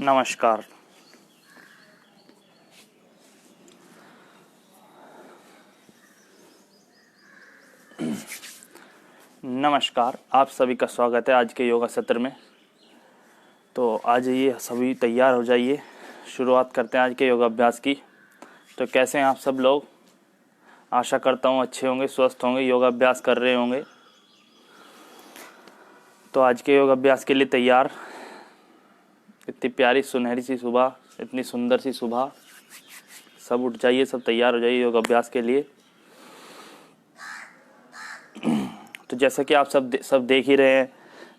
नमस्कार। नमस्कार, आप सभी का स्वागत है आज के योगा सत्र में। तो आज ये सभी तैयार हो जाइए, शुरुआत करते हैं आज के योगा अभ्यास की। तो कैसे हैं आप सब लोग? आशा करता हूँ अच्छे होंगे, स्वस्थ होंगे, योगा अभ्यास कर रहे होंगे। तो आज के योगा अभ्यास के लिए तैयार। इतनी प्यारी सुनहरी सी सुबह, इतनी सुंदर सी सुबह, सब उठ जाइए, सब तैयार हो जाइए योगा अभ्यास के लिए। तो जैसा कि आप सब देख ही रहे हैं,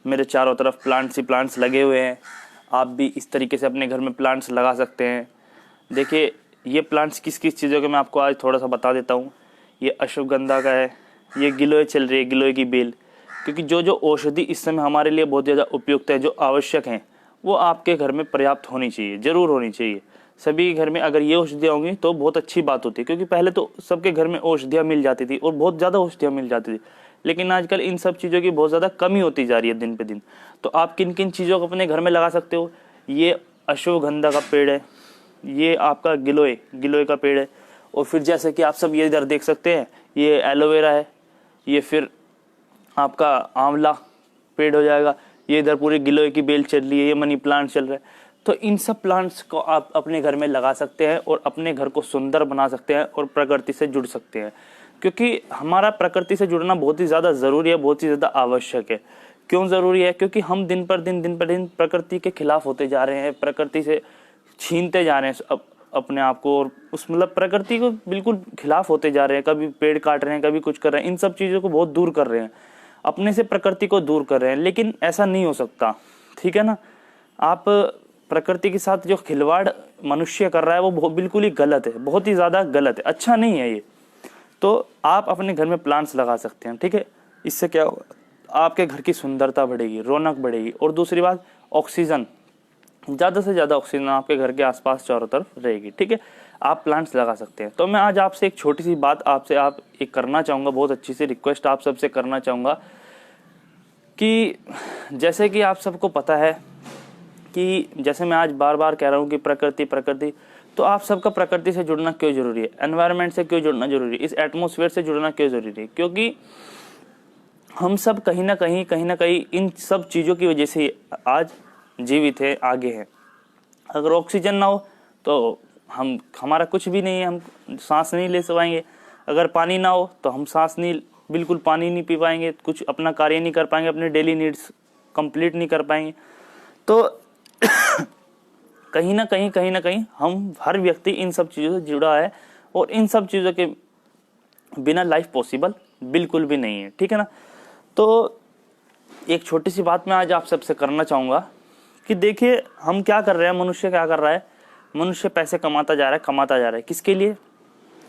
मेरे चारों तरफ प्लांट्स ही प्लांट्स लगे हुए हैं। आप भी इस तरीके से अपने घर में प्लांट्स लगा सकते हैं। देखिए, ये प्लांट्स किस किस चीज़ों के मैं आपको आज थोड़ा सा बता देता हूँ। ये अश्वगंधा का है, ये गिलोय चल रही है, गिलोय की बेल। क्योंकि जो जो औषधि इस समय हमारे लिए बहुत ज़्यादा उपयुक्त है, जो आवश्यक हैं, वो आपके घर में पर्याप्त होनी चाहिए, ज़रूर होनी चाहिए। सभी घर में अगर ये औषधियाँ होंगी तो बहुत अच्छी बात होती है। क्योंकि पहले तो सबके घर में औषधियाँ मिल जाती थी और बहुत ज़्यादा औषधियाँ मिल जाती थी, लेकिन आजकल इन सब चीज़ों की बहुत ज़्यादा कमी होती जा रही है दिन पे दिन। तो आप किन किन चीज़ों को अपने घर में लगा सकते हो? ये अश्वगंधा का पेड़ है, ये आपका गिलोय का पेड़ है, और फिर जैसे कि आप सब ये इधर देख सकते हैं, ये एलोवेरा है, ये फिर आपका आंवला पेड़ हो जाएगा, ये इधर पूरी गिलोय की बेल चल रही है, ये मनी प्लांट चल रहा है। तो इन सब प्लांट्स को आप अपने घर में लगा सकते हैं और अपने घर को सुंदर बना सकते हैं और प्रकृति से जुड़ सकते हैं। क्योंकि हमारा प्रकृति से जुड़ना बहुत ही ज़्यादा ज़रूरी है, बहुत ही ज़्यादा आवश्यक है। क्यों ज़रूरी है? क्योंकि हम दिन पर दिन प्रकृति के खिलाफ होते जा रहे हैं, प्रकृति से छीनते जा रहे हैं अपने आप को, और उस मतलब प्रकृति को बिल्कुल खिलाफ होते जा रहे हैं। कभी पेड़ काट रहे हैं, कभी कुछ कर रहे हैं, इन सब चीज़ों को बहुत दूर कर रहे हैं, अपने से प्रकृति को दूर कर रहे हैं। लेकिन ऐसा नहीं हो सकता, ठीक है ना। आप प्रकृति के साथ जो खिलवाड़ मनुष्य कर रहा है वो बिल्कुल ही गलत है, बहुत ही ज़्यादा गलत है, अच्छा नहीं है ये। तो आप अपने घर में प्लांट्स लगा सकते हैं, ठीक है। इससे क्या होगा? आपके घर की सुंदरता बढ़ेगी, रौनक बढ़ेगी, और दूसरी बात, ऑक्सीजन, ज़्यादा से ज़्यादा ऑक्सीजन आपके घर के आसपास चारों तरफ रहेगी, ठीक है। आप प्लांट्स लगा सकते हैं। तो मैं आज आपसे एक छोटी सी बात आप एक करना चाहूँगा, बहुत अच्छी सी रिक्वेस्ट आप सबसे करना चाहूँगा कि जैसे कि आप सबको पता है कि जैसे मैं आज बार बार कह रहा हूँ कि प्रकृति, तो आप सबका प्रकृति से जुड़ना क्यों जरूरी है? एनवायरनमेंट से क्यों जुड़ना जरूरी है? इस एटमॉस्फेयर से जुड़ना क्यों जरूरी है? क्योंकि हम सब कहीं ना कहीं इन सब चीज़ों की वजह से आज जीवित है, आगे है। अगर ऑक्सीजन ना हो तो हमारा कुछ भी नहीं है, हम सांस नहीं ले पाएंगे। अगर पानी ना हो तो हम बिल्कुल पानी नहीं पी पाएंगे, कुछ अपना कार्य नहीं कर पाएंगे, अपने डेली नीड्स कंप्लीट नहीं कर पाएंगे। तो कहीं ना कहीं हम हर व्यक्ति इन सब चीज़ों से जुड़ा है, और इन सब चीज़ों के बिना लाइफ पॉसिबल बिल्कुल भी नहीं है, ठीक है ना। तो एक छोटी सी बात मैं आज आप सबसे करना चाहूँगा कि देखिए, हम क्या कर रहे हैं, मनुष्य क्या कर रहा है? मनुष्य पैसे कमाता जा रहा है। किसके लिए?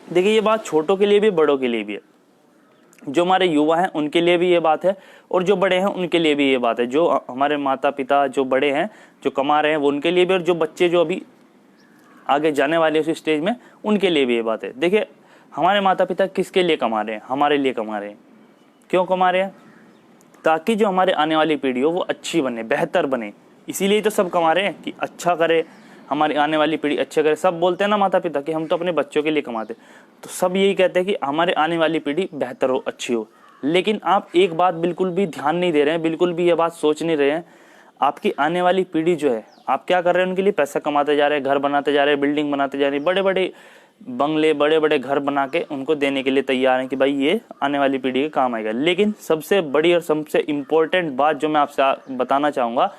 देखिए, ये बात छोटों के लिए भी, बड़ों के लिए भी है। जो हमारे युवा हैं उनके लिए भी ये बात है, और जो बड़े हैं उनके लिए भी ये बात है। जो हमारे माता पिता जो बड़े हैं, जो कमा रहे हैं, वो उनके लिए भी, और जो बच्चे जो अभी आगे जाने वाले उस स्टेज में, उनके लिए भी ये बात है। देखिए, हमारे माता पिता किसके लिए कमा रहे हैं? हमारे लिए कमा रहे हैं। क्यों कमा रहे हैं? ताकि जो हमारे आने वाली पीढ़ी हो वो अच्छी बने, बेहतर बने। इसीलिए तो सब कमा रहे हैं कि अच्छा करे, हमारी आने वाली पीढ़ी अच्छे करे। सब बोलते हैं ना माता पिता कि हम तो अपने बच्चों के लिए कमाते, तो सब यही कहते हैं कि हमारे आने वाली पीढ़ी बेहतर हो, अच्छी हो। लेकिन आप एक बात बिल्कुल भी ध्यान नहीं दे रहे हैं, बिल्कुल भी ये बात सोच नहीं रहे हैं। आपकी आने वाली पीढ़ी जो है, आप क्या कर रहे हैं? उनके लिए पैसा कमाते जा रहे हैं, घर बनाते जा रहे हैं, बिल्डिंग बनाते जा रहे हैं, बड़े बड़े बंगले, बड़े बड़े घर बना के उनको देने के लिए तैयार हैं कि भाई ये आने वाली पीढ़ी के काम आएगा। लेकिन सबसे बड़ी और सबसे इम्पोर्टेंट बात जो मैं आपसे बताना चाहूँगा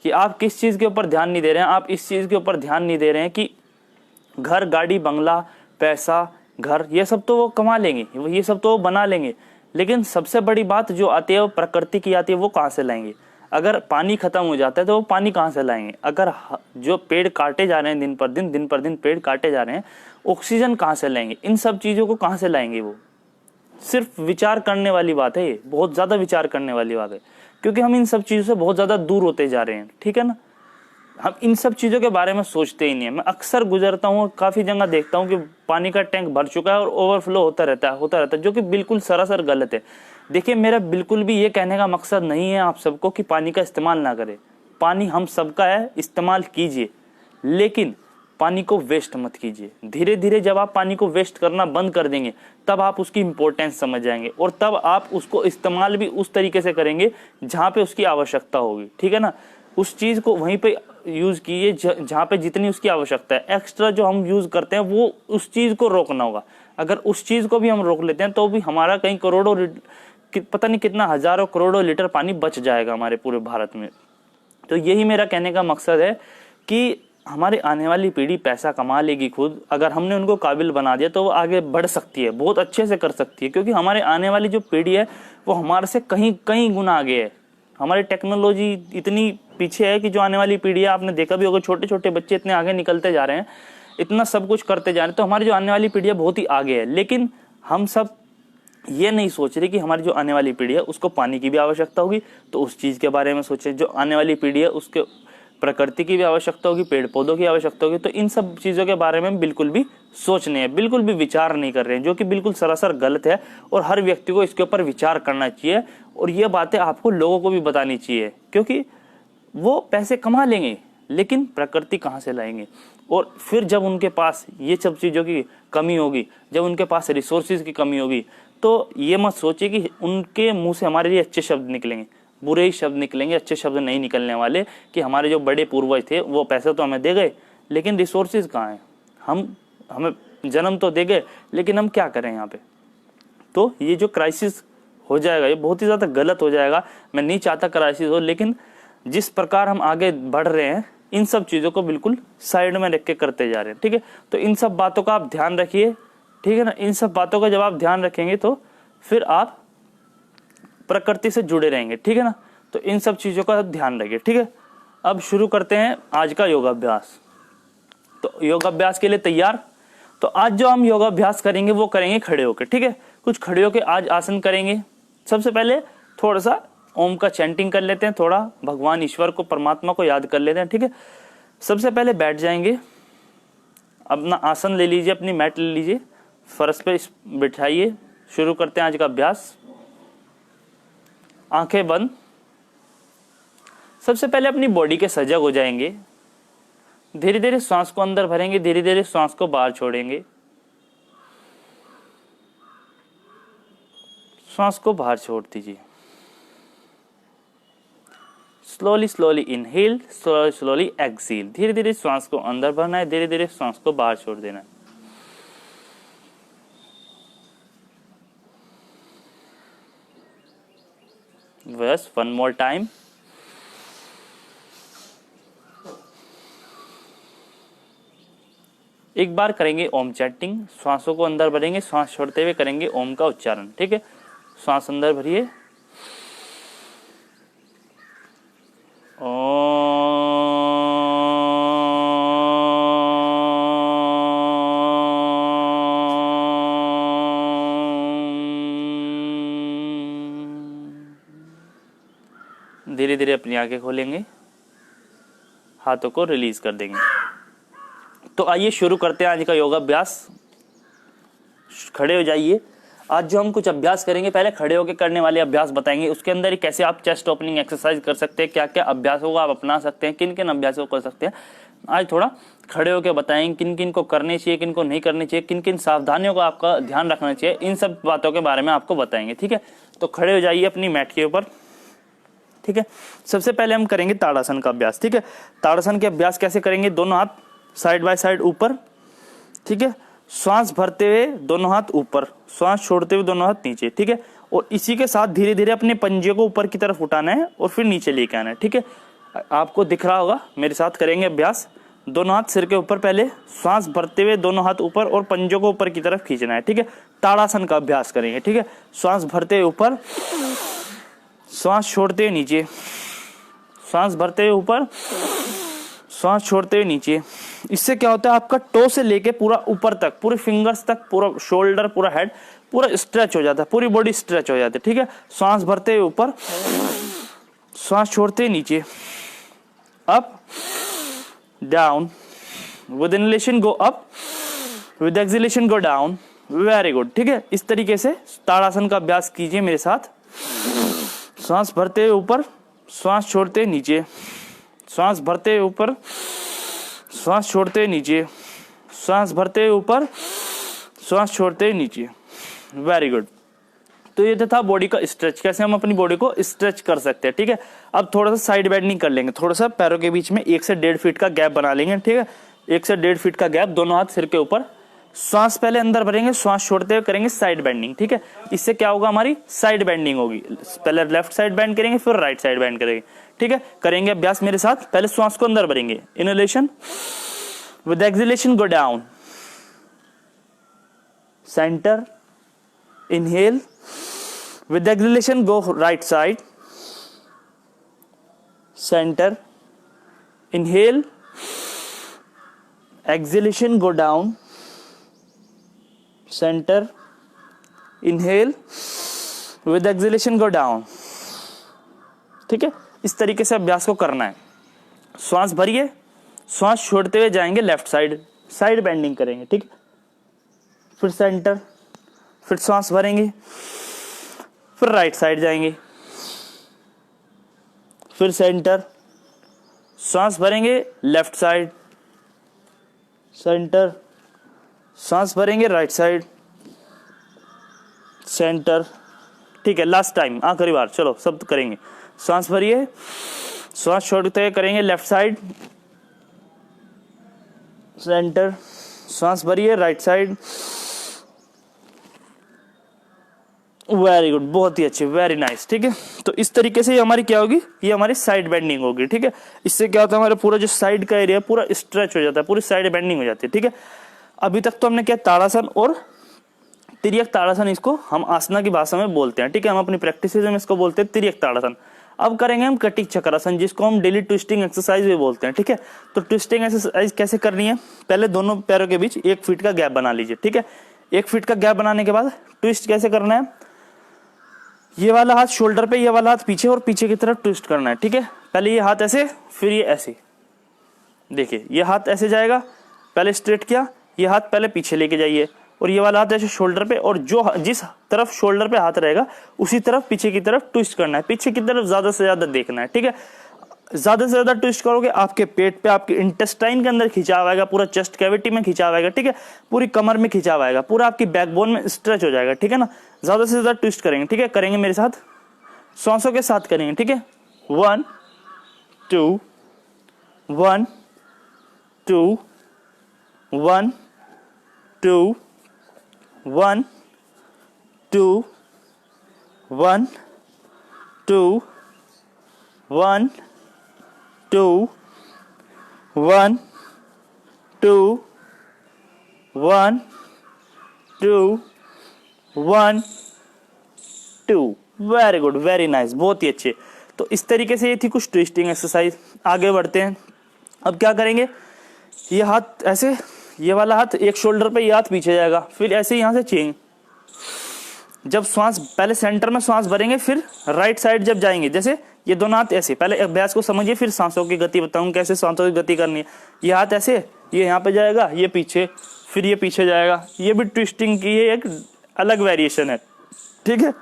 कि आप किस चीज़ के ऊपर ध्यान नहीं दे रहे हैं। आप इस चीज़ के ऊपर ध्यान नहीं दे रहे हैं कि घर, गाड़ी, बंगला, पैसा, घर, ये सब तो वो कमा लेंगे, ये सब तो वो बना लेंगे। लेकिन सबसे बड़ी बात जो आती है वो प्रकृति की आती है, वो कहाँ से लाएंगे? अगर पानी खत्म हो जाता है तो वो पानी कहाँ से लाएंगे? अगर जो पेड़ काटे जा रहे हैं, दिन पर दिन पेड़ काटे जा रहे हैं, ऑक्सीजन कहाँ से लाएंगे? इन सब चीज़ों को कहाँ से लाएंगे? वो सिर्फ विचार करने वाली बात है, ये बहुत ज़्यादा विचार करने वाली बात है। क्योंकि हम इन सब चीज़ों से बहुत ज़्यादा दूर होते जा रहे हैं, ठीक है ना। हम इन सब चीज़ों के बारे में सोचते ही नहीं है। मैं अक्सर गुजरता हूँ, काफ़ी जगह देखता हूँ कि पानी का टैंक भर चुका है और ओवरफ्लो होता रहता है, जो कि बिल्कुल सरासर गलत है। देखिए, मेरा बिल्कुल भी ये कहने का मकसद नहीं है आप सबको कि पानी का इस्तेमाल ना करें। पानी हम सबका है, इस्तेमाल कीजिए, लेकिन पानी को वेस्ट मत कीजिए। धीरे धीरे जब आप पानी को वेस्ट करना बंद कर देंगे तब आप उसकी इंपॉर्टेंस समझ जाएंगे और तब आप उसको इस्तेमाल भी उस तरीके से करेंगे जहाँ पे उसकी आवश्यकता होगी, ठीक है ना। उस चीज़ को वहीं पे यूज़ कीजिए जहाँ पे जितनी उसकी आवश्यकता है। एक्स्ट्रा जो हम यूज़ करते हैं वो उस चीज़ को रोकना होगा। अगर उस चीज़ को भी हम रोक लेते हैं तो भी हमारा कहीं करोड़ों पता नहीं कितना हजारों करोड़ों लीटर पानी बच जाएगा हमारे पूरे भारत में। तो यही मेरा कहने का मकसद है कि हमारी आने वाली पीढ़ी पैसा कमा लेगी खुद, अगर हमने उनको काबिल बना दिया तो वो आगे बढ़ सकती है, बहुत अच्छे से कर सकती है। क्योंकि हमारे आने वाली जो पीढ़ी है वो हमारे से कहीं गुना आगे है। हमारी टेक्नोलॉजी इतनी पीछे है कि जो आने वाली पीढ़ी है, आपने देखा भी होगा छोटे छोटे बच्चे इतने आगे निकलते जा रहे हैं, इतना सब कुछ करते जा रहे हैं। तो हमारी जो आने वाली पीढ़ी है बहुत ही आगे है। लेकिन हम सब ये नहीं सोच रहे कि हमारी जो आने वाली पीढ़ी है उसको पानी की भी आवश्यकता होगी, तो उस चीज़ के बारे में सोचें। जो आने वाली पीढ़ी है उसके प्रकृति की भी आवश्यकता होगी, पेड़ पौधों की आवश्यकता होगी। तो इन सब चीज़ों के बारे में बिल्कुल भी सोच नहीं है, बिल्कुल भी विचार नहीं कर रहे हैं, जो कि बिल्कुल सरासर गलत है। और हर व्यक्ति को इसके ऊपर विचार करना चाहिए और ये बातें आपको लोगों को भी बतानी चाहिए। क्योंकि वो पैसे कमा लेंगे लेकिन प्रकृति कहाँ से लाएंगे। और फिर जब उनके पास ये सब चीज़ों की कमी होगी, जब उनके पास रिसोर्सेज की कमी होगी, तो ये मत सोचिए कि उनके मुंह से हमारे लिए अच्छे शब्द निकलेंगे, बुरे ही शब्द निकलेंगे, अच्छे शब्द नहीं निकलने वाले। कि हमारे जो बड़े पूर्वज थे वो पैसे तो हमें दे गए लेकिन रिसोर्सेज कहाँ हैं, हमें जन्म तो दे गए लेकिन हम क्या करें यहाँ पे। तो ये जो क्राइसिस हो जाएगा ये बहुत ही ज़्यादा गलत हो जाएगा। मैं नहीं चाहता क्राइसिस हो, लेकिन जिस प्रकार हम आगे बढ़ रहे हैं इन सब चीज़ों को बिल्कुल साइड में रख के करते जा रहे हैं, ठीक है। तो इन सब बातों का आप ध्यान रखिए, ठीक है ना। इन सब बातों का जब आप ध्यान रखेंगे तो फिर आप प्रकृति से जुड़े रहेंगे, ठीक है ना। तो इन सब चीज़ों का ध्यान रखिए, ठीक है। अब शुरू करते हैं आज का योगाभ्यास। तो योगाभ्यास के लिए तैयार। तो आज जो हम योगाभ्यास करेंगे वो करेंगे खड़े होकर, ठीक है। कुछ खड़े होकर आज आसन करेंगे। सबसे पहले थोड़ा सा ओम का चैंटिंग कर लेते हैं, थोड़ा भगवान ईश्वर को परमात्मा को याद कर लेते हैं, ठीक है। सबसे पहले बैठ जाएंगे, अपना आसन ले लीजिए, अपनी मैट ले लीजिए, फर्श पे बिठाइए। शुरू करते हैं आज का अभ्यास। आंखें बंद। सबसे पहले अपनी बॉडी के सजग हो जाएंगे। धीरे धीरे श्वास को अंदर भरेंगे, धीरे धीरे श्वास को बाहर छोड़ेंगे, श्वास को बाहर छोड़ दीजिए। Slowly slowly inhale, slowly slowly exhale. धीरे धीरे श्वास को अंदर भरना है, धीरे धीरे श्वास को बाहर छोड़ देना है। बस वन मोर टाइम। एक बार करेंगे ओम चैंटिंग। श्वासों को अंदर भरेंगे, श्वास छोड़ते हुए करेंगे ओम का उच्चारण, ठीक है। श्वास अंदर भरिए। धीरे धीरे अपनी आंखें खोलेंगे, हाथों को रिलीज कर देंगे। तो आइए शुरू करते हैं आज का योगाभ्यास। खड़े हो जाइए। आज जो हम कुछ अभ्यास करेंगे पहले खड़े होकर करने वाले अभ्यास बताएंगे, उसके अंदर ही कैसे आप चेस्ट ओपनिंग एक्सरसाइज कर सकते हैं, क्या क्या अभ्यासों को आप अपना सकते हैं, किन किन अभ्यासों को कर सकते हैं। आज थोड़ा खड़े होकर बताएंगे किन किन को करने चाहिए, किन को नहीं करने चाहिए, किन किन सावधानियों का आपका ध्यान रखना चाहिए, इन सब बातों के बारे में आपको बताएंगे, ठीक है। तो खड़े हो जाइए अपनी मैट के ऊपर, ठीक है। सबसे पहले हम करेंगे ताड़ासन का अभ्यास, ठीक है। ताड़ासन के अभ्यास कैसे करेंगे, दोनों हाथ साइड बाय साइड ऊपर, ठीक है। श्वास भरते हुए दोनों हाथ ऊपर, श्वास छोड़ते हुए दोनों हाथ नीचे, ठीक है। और इसी के साथ धीरे धीरे अपने पंजे को ऊपर की तरफ उठाना है और फिर नीचे लेके आना है, ठीक है। आपको दिख रहा होगा, मेरे साथ करेंगे अभ्यास। दोनों हाथ सिर के ऊपर, पहले श्वास भरते हुए दोनों हाथ ऊपर और पंजों को ऊपर की तरफ खींचना है, ठीक है। ताड़ासन का अभ्यास करेंगे, ठीक है। श्वास भरते हुए ऊपर, श्वास छोड़ते हुए नीचे, श्वास भरते हुए ऊपर, श्वास छोड़ते हुए नीचे। इससे क्या होता है, आपका टो से लेके पूरा ऊपर तक, पूरे फिंगर्स तक, पूरा शोल्डर, पूरा हेड पूरा स्ट्रेच हो जाता है, पूरी बॉडी स्ट्रेच हो जाती है, ठीक है। श्वास भरते हुए ऊपर, श्वास छोड़ते हुए नीचे, up down, with inhalation go up, with exhalation go down. Very good, ठीक है। इस तरीके से ताड़ासन का अभ्यास कीजिए मेरे साथ। श्वास भरते हुए ऊपर, श्वास छोड़ते हुए नीचे, श्वास भरते हुए ऊपर, श्वास छोड़ते हुए नीचे, श्वास भरते हुए ऊपर, श्वास छोड़ते हुए नीचे। Very good. तो ये था बॉडी का स्ट्रेच, कैसे हम अपनी बॉडी को स्ट्रेच कर सकते हैं। ठीक है, अब थोड़ा सा साइड बेंडिंग कर लेंगे, थोड़ा सा पैरों के बीच में 1 से 1.5 फीट का गैप बना लेंगे। ठीक है, 1 से 1.5 फीट का गैप, दोनों हाथ सिर के ऊपर, श्वास पहले अंदर भरेंगे, श्वास छोड़ते हुए करेंगे साइड बेंडिंग। ठीक है, इससे क्या होगा, हमारी साइड बेंडिंग होगी। पहले लेफ्ट साइड बेंड करेंगे, फिर राइट साइड बेंड करेंगे। ठीक है, करेंगे अभ्यास मेरे साथ। पहले श्वास को अंदर भरेंगे, inhalation, with exhalation go down, centre, inhale, with exhalation go right side, center, inhale, exhalation go down, center, inhale, with exhalation go down। ठीक है, इस तरीके से अभ्यास को करना है। श्वास भरिए, श्वास छोड़ते हुए जाएंगे लेफ्ट साइड, साइड बेंडिंग करेंगे। ठीक है, फिर सेंटर, फिर श्वास भरेंगे, फिर राइट साइड जाएंगे, फिर सेंटर, श्वास भरेंगे लेफ्ट साइड, सेंटर, श्वास भरेंगे राइट साइड, सेंटर। ठीक है, लास्ट टाइम, आखिरी बार, चलो सब करेंगे। श्वास भरिए, श्वास छोड़ते हुए करेंगे लेफ्ट साइड, सेंटर, श्वास भरिए राइट साइड। वेरी गुड, बहुत ही अच्छे, वेरी नाइस। ठीक है, तो इस तरीके से हमारी क्या होगी, ये हमारी साइड बेंडिंग होगी। ठीक है, इससे क्या होता है, हमारा पूरा जो साइड का एरिया पूरा स्ट्रेच हो जाता है, पूरी साइड बेंडिंग हो जाती है। ठीक है, अभी तक तो हमने क्या, ताड़ासन और तिर्यक ताड़ासन, इसको हम आसना की भाषा में बोलते हैं। ठीक है, हम अपनी प्रैक्टिस में इसको बोलते हैं तिर्यक ताड़ासन। अब करेंगे हम कटिक चक्रासन, जिसको हम डेली ट्विस्टिंग एक्सरसाइज भी बोलते हैं। ठीक है, तो ट्विस्टिंग एक्सरसाइज कैसे करनी है, पहले दोनों पैरों के बीच 1 फीट का गैप बना लीजिए। ठीक है, 1 फीट का गैप बनाने के बाद ट्विस्ट कैसे करना है, ये वाला हाथ शोल्डर पे, ये वाला हाथ पीछे, और पीछे की तरफ ट्विस्ट करना है। ठीक है, पहले ये हाथ ऐसे, फिर ये ऐसे, देखिए ये हाथ ऐसे जाएगा, पहले स्ट्रेट किया, ये हाथ पहले पीछे लेके जाइए, और ये वाला हाथ ऐसे शोल्डर पे, और जो जिस तरफ शोल्डर पे हाथ रहेगा उसी तरफ पीछे की तरफ ट्विस्ट करना है, पीछे की तरफ ज्यादा से ज्यादा देखना है। ठीक है, ज्यादा से ज्यादा ट्विस्ट करोगे, आपके पेट पे, आपके इंटेस्टाइन के अंदर खिंचाव आएगा, पूरा चेस्ट कैविटी में खिंचाव आएगा। ठीक है, पूरी कमर में खिंचाव आएगा, पूरा आपकी बैकबोन में स्ट्रेच हो जाएगा। ठीक है ना, ज्यादा से ज्यादा ट्विस्ट करेंगे। ठीक है, करेंगे मेरे साथ, श्वासों के साथ करेंगे। ठीक है, 1 2 1 2 1 2 1 2 1 2 1 2 1 2 1 2 1 2। वेरी गुड, वेरी नाइस, बहुत ही अच्छे। तो इस तरीके से ये थी कुछ ट्विस्टिंग एक्सरसाइज। आगे बढ़ते हैं, अब क्या करेंगे, ये हाथ ऐसे, ये वाला हाथ एक शोल्डर पे, ये हाथ पीछे जाएगा, फिर ऐसे यहां से चेंज। जब श्वास, पहले सेंटर में श्वास भरेंगे, फिर राइट साइड जब जाएंगे, जैसे ये दोनों हाथ ऐसे, पहले अभ्यास को समझिए, फिर सांसों की गति बताऊं कैसे सांसों की गति करनी है। ये हाथ ऐसे, ये यहाँ पे जाएगा, ये पीछे, फिर ये पीछे जाएगा। ये भी ट्विस्टिंग की एक अलग वेरिएशन है। ठीक है,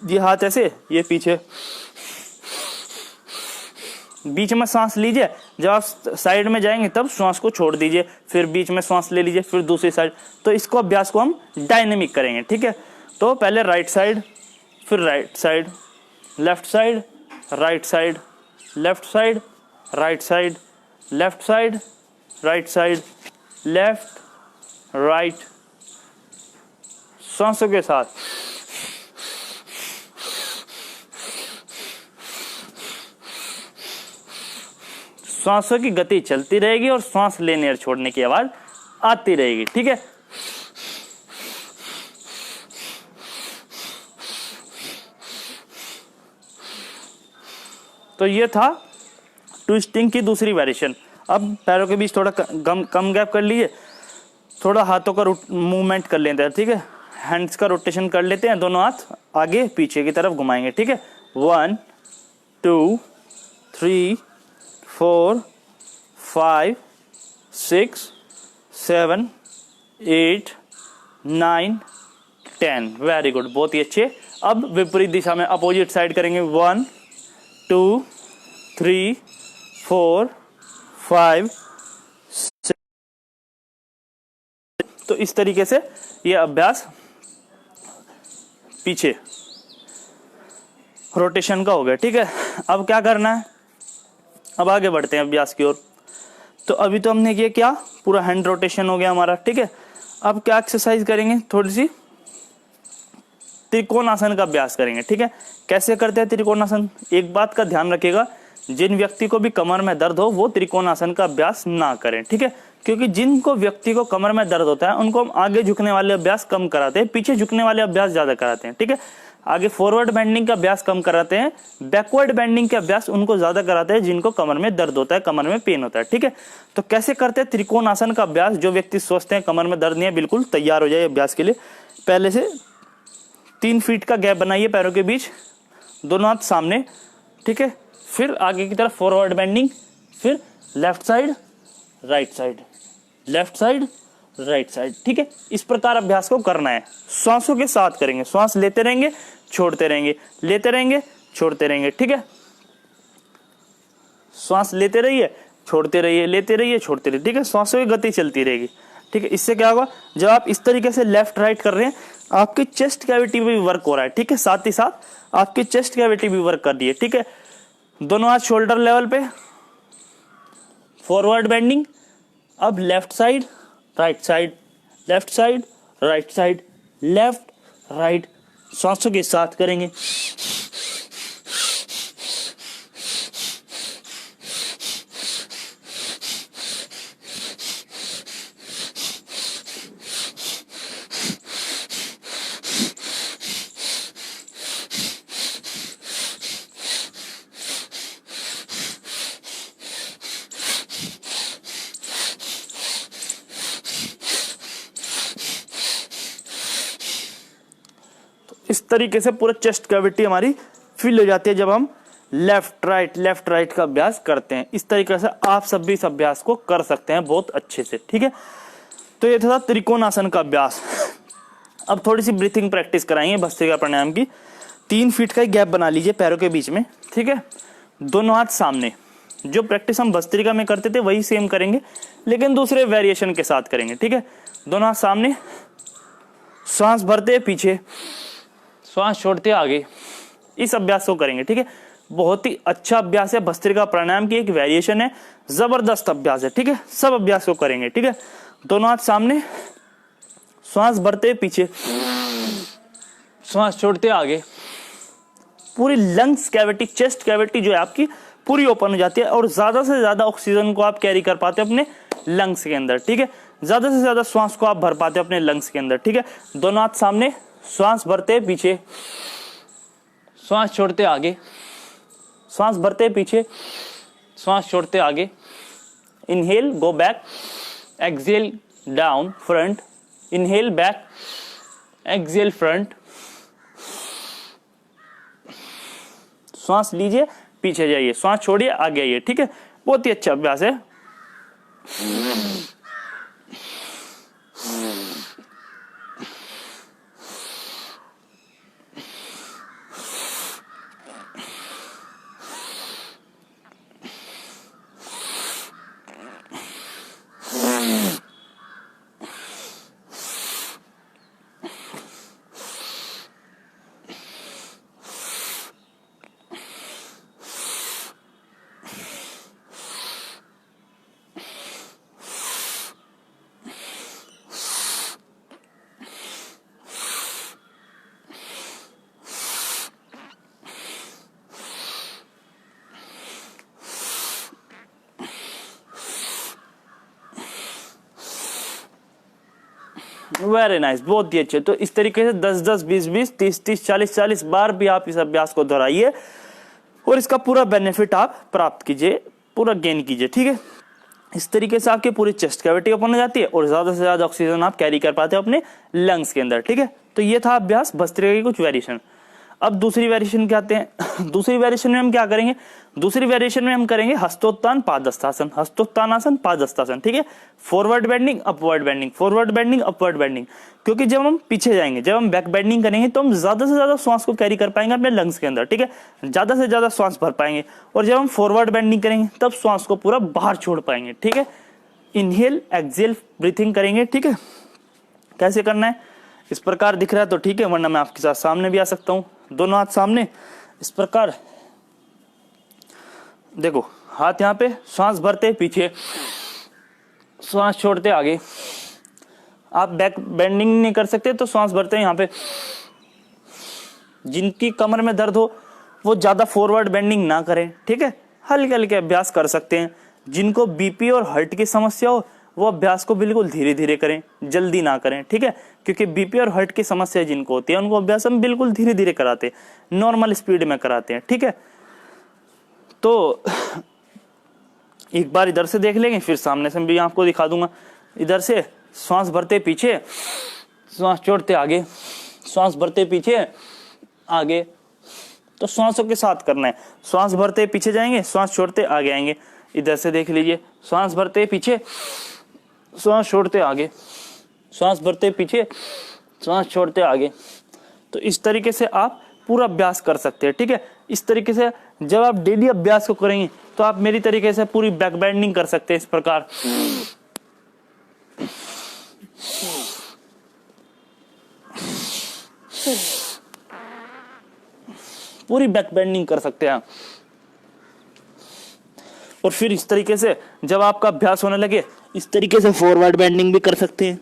ये हाथ ऐसे, ये पीछे, बीच में सांस लीजिए, जब आप साइड में जाएंगे तब श्वास को छोड़ दीजिए, फिर बीच में श्वास ले लीजिए, फिर दूसरी साइड। तो इसको अभ्यास को हम डायनेमिक करेंगे। ठीक है, तो पहले राइट साइड, फिर right side, left side, right side, left side, right side, left side, right side, left right, सांसों के साथ। श्वासों की गति चलती रहेगी और श्वास लेने और छोड़ने की आवाज आती रहेगी। ठीक है, तो ये था ट्विस्टिंग की दूसरी वेरिएशन। अब पैरों के बीच थोड़ा कम गैप कर लीजिए, थोड़ा हाथों का मूवमेंट कर लेते हैं। ठीक है, हैंड्स का रोटेशन कर लेते हैं, दोनों हाथ आगे पीछे की तरफ घुमाएंगे। ठीक है, 1 2 3 4 5 6 7 8 9 10। वेरी गुड, बहुत ही अच्छे। अब विपरीत दिशा में अपोजिट साइड करेंगे। 1 2 3 4 5 तो इस तरीके से ये अभ्यास पीछे रोटेशन का हो गया। ठीक है, अब क्या करना है, अब आगे बढ़ते हैं अभ्यास की ओर। तो अभी तो हमने ये क्या पूरा हैंड रोटेशन हो गया हमारा। ठीक है, अब क्या एक्सरसाइज करेंगे, थोड़ी सी त्रिकोणासन का अभ्यास करेंगे। ठीक है, कैसे करते हैं त्रिकोणासन, एक बात का ध्यान रखिएगा, जिन व्यक्ति को भी कमर में दर्द हो वो त्रिकोणासन का अभ्यास ना करें। ठीक है, क्योंकि जिनको व्यक्ति को कमर में दर्द होता है उनको हम आगे झुकने वाले अभ्यास कम कराते हैं, पीछे झुकने वाले अभ्यास ज्यादा कराते हैं। ठीक है, आगे फॉरवर्ड बेंडिंग का अभ्यास कम कराते हैं, बैकवर्ड बेंडिंग के अभ्यास उनको ज्यादा कराते हैं जिनको कमर में दर्द होता है, कमर में पेन होता है। ठीक है, तो कैसे करते हैं त्रिकोणासन का अभ्यास। जो व्यक्ति सोचते हैं कमर में दर्द नहीं है, बिल्कुल तैयार हो जाए अभ्यास के लिए। पहले से 3 फीट का गैप बनाइए पैरों के बीच, दोनों हाथ सामने। ठीक है, फिर आगे की तरफ फॉरवर्ड बेंडिंग, फिर left side right side, left side right side. ठीक है, इस प्रकार अभ्यास को करना है, श्वासों के साथ करेंगे, श्वास लेते रहेंगे छोड़ते रहेंगे, लेते रहेंगे छोड़ते रहेंगे। ठीक है, श्वास लेते रहिए छोड़ते रहिए, लेते रहिए छोड़ते रहिए। ठीक है, श्वासों की गति चलती रहेगी। ठीक है, इससे क्या होगा, जब आप इस तरीके से लेफ्ट राइट कर रहे हैं आपकी चेस्ट कैविटी भी वर्क हो रहा है। ठीक है, साथ ही साथ आपकी चेस्ट कैविटी भी वर्क कर रही है। ठीक है, दोनों हाथ शोल्डर लेवल पे, फॉरवर्ड बेंडिंग। अब left side right side, left side right side, left right, सांसों के साथ करेंगे। इस तरीके से पूरा चेस्ट कैविटी हमारी फिल हो जाती है जब हम लेफ्ट राइट का अभ्यास करते हैं। इस तरीके से आप सब भी इस अभ्यास को कर सकते हैं बहुत अच्छे से। ठीक है, तो ये था त्रिकोणासन का अभ्यास। अब थोड़ी सी ब्रीथिंग प्रैक्टिस कराएंगे भस्त्रिका प्राणायाम की। 3 फीट का गैप बना लीजिए पैरों के बीच में। ठीक है, दोनों हाथ सामने। जो प्रैक्टिस हम भस्त्रिका में करते थे वही सेम करेंगे, लेकिन दूसरे वेरिएशन के साथ करेंगे। ठीक है, दोनों हाथ सामने, श्वास भरते पीछे, श्वास छोड़ते आगे, इस अभ्यास को करेंगे। ठीक है, बहुत ही अच्छा अभ्यास है, भस्त्रिका प्राणायाम की एक वेरिएशन है, जबरदस्त अभ्यास है। ठीक है, सब अभ्यास को करेंगे। ठीक है, दोनों हाथ सामने, श्वास भरते पीछे, श्वास छोड़ते आगे, पूरी लंग्स कैविटी, चेस्ट कैविटी जो है आपकी पूरी ओपन हो जाती है और ज्यादा से ज्यादा ऑक्सीजन को आप कैरी कर पाते हो अपने लंग्स के अंदर। ठीक है, ज्यादा से ज्यादा श्वास को आप भर पाते हो अपने लंग्स के अंदर। ठीक है, दोनों हाथ सामने, श्वास भरते पीछे, श्वास छोड़ते आगे, श्वास भरते पीछे, श्वास छोड़ते आगे। Inhale go back, exhale down front, inhale back, exhale front. श्वास लीजिए पीछे जाइए, श्वास छोड़िए आगे आइए। ठीक है, बहुत ही अच्छा अभ्यास है। वेरी नाइस, बहुत ही अच्छे। तो इस तरीके से 10-10, 20-20, 30-30, 40-40 बार भी आप इस अभ्यास को दोहराइए और इसका पूरा बेनिफिट आप प्राप्त कीजिए, पूरा गेन कीजिए। ठीक है, इस तरीके से आपकी पूरी चेस्ट कैविटी ओपन हो जाती है और ज्यादा से ज्यादा ऑक्सीजन आप कैरी कर पाते हो अपने लंग्स के अंदर। ठीक है, तो ये था अभ्यास भस्त्रिका की कुछ वेरिएशन। अब दूसरी वेरिएशन क्या आते हैं। दूसरी वेरिएशन में हम क्या करेंगे, दूसरी वेरिएशन में हम करेंगे हस्तोत्तान पादहस्तासन, हस्तोत्तानासन पादहस्तासन। ठीक है, forward bending upward bending, forward bending upward bending. क्योंकि जब हम पीछे जाएंगे, जब हम बैक बेंडिंग करेंगे तो हम ज्यादा से ज्यादा श्वास को कैरी कर पाएंगे अपने लंग्स के अंदर। ठीक है, ज्यादा से ज्यादा श्वास भर पाएंगे। और जब हम फॉरवर्ड बेंडिंग करेंगे तब श्वास को पूरा बाहर छोड़ पाएंगे। ठीक है, इनहेल एक्सहेल ब्रीथिंग करेंगे। ठीक है, कैसे करना है, इस प्रकार दिख रहा है तो ठीक है, वरना मैं आपके साथ सामने भी आ सकता हूँ। दोनों हाथ सामने इस प्रकार, देखो हाथ यहाँ पे, श्वास भरते पीछे, श्वास छोड़ते आगे। आप बैक बेंडिंग नहीं कर सकते तो श्वास भरते हैं यहाँ पे। जिनकी कमर में दर्द हो वो ज्यादा फॉरवर्ड बेंडिंग ना करें, ठीक है, हल्के हल्के अभ्यास कर सकते हैं। जिनको बीपी और हार्ट की समस्या हो वो अभ्यास को बिल्कुल धीरे धीरे करें, जल्दी ना करें, ठीक है, क्योंकि बीपी और हार्ट की समस्या जिनको होती है उनको अभ्यास हम बिल्कुल धीरे धीरे कराते हैं, नॉर्मल स्पीड में कराते हैं, ठीक है। तो एक बार इधर से देख लेंगे, फिर सामने से भी आपको दिखा दूंगा। इधर से श्वास भरते पीछे, श्वास छोड़ते आगे, श्वास भरते पीछे आगे। तो श्वासों के साथ करना है, श्वास भरते पीछे जाएंगे, श्वास छोड़ते आगे आएंगे। इधर से देख लीजिए, श्वास भरते पीछे, श्वास छोड़ते आगे, श्वास भरते पीछे, श्वास छोड़ते आगे। तो इस तरीके से आप पूरा अभ्यास कर सकते हैं, ठीक है। इस तरीके से जब आप डेली अभ्यास को करेंगे तो आप मेरी तरीके से पूरी बैक बेंडिंग कर सकते हैं, इस प्रकार। पूरी बैक बेंडिंग कर सकते हैं। और फिर इस तरीके से जब आपका अभ्यास होने लगे, इस तरीके से फॉरवर्ड बेंडिंग भी कर सकते हैं,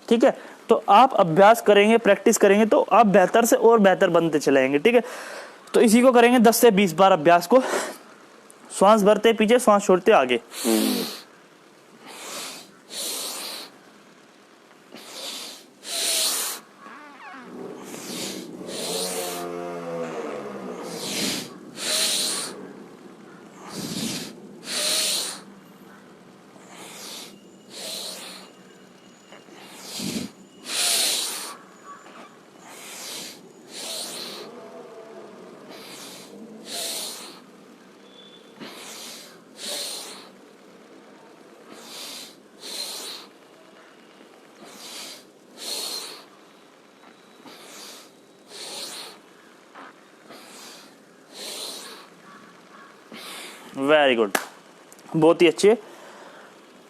ठीक है। तो आप अभ्यास करेंगे, प्रैक्टिस करेंगे तो आप बेहतर से और बेहतर बनते चलेंगे, ठीक है। तो इसी को करेंगे 10 से 20 बार अभ्यास को। श्वास भरते पीछे, श्वास छोड़ते आगे। वेरी गुड, बहुत ही अच्छे।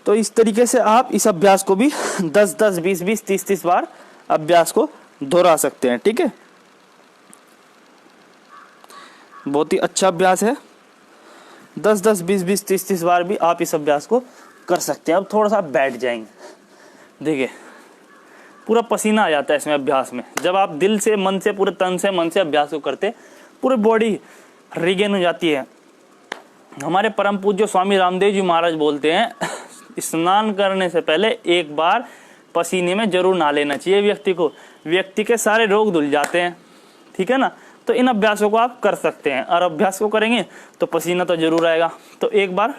तो इस तरीके से आप इस अभ्यास को भी 10-10, 20-20, 30-30 बार अभ्यास को दोहरा सकते हैं, ठीक है। बहुत ही अच्छा अभ्यास है। 10-10, 20-20, 30-30 बार भी आप इस अभ्यास को कर सकते हैं। अब थोड़ा सा बैठ जाएंगे, देखिए पूरा पसीना आ जाता है इसमें अभ्यास में। जब आप दिल से, मन से, पूरे तन से, मन से अभ्यास को करते, पूरी बॉडी रिगेन हो जाती है। हमारे परम पूज्य स्वामी रामदेव जी महाराज बोलते हैं, स्नान करने से पहले एक बार पसीने में जरूर नहा लेना चाहिए व्यक्ति को। व्यक्ति के सारे रोग धुल जाते हैं, ठीक है ना। तो इन अभ्यासों को आप कर सकते हैं, और अभ्यास को करेंगे तो पसीना तो जरूर आएगा। तो एक बार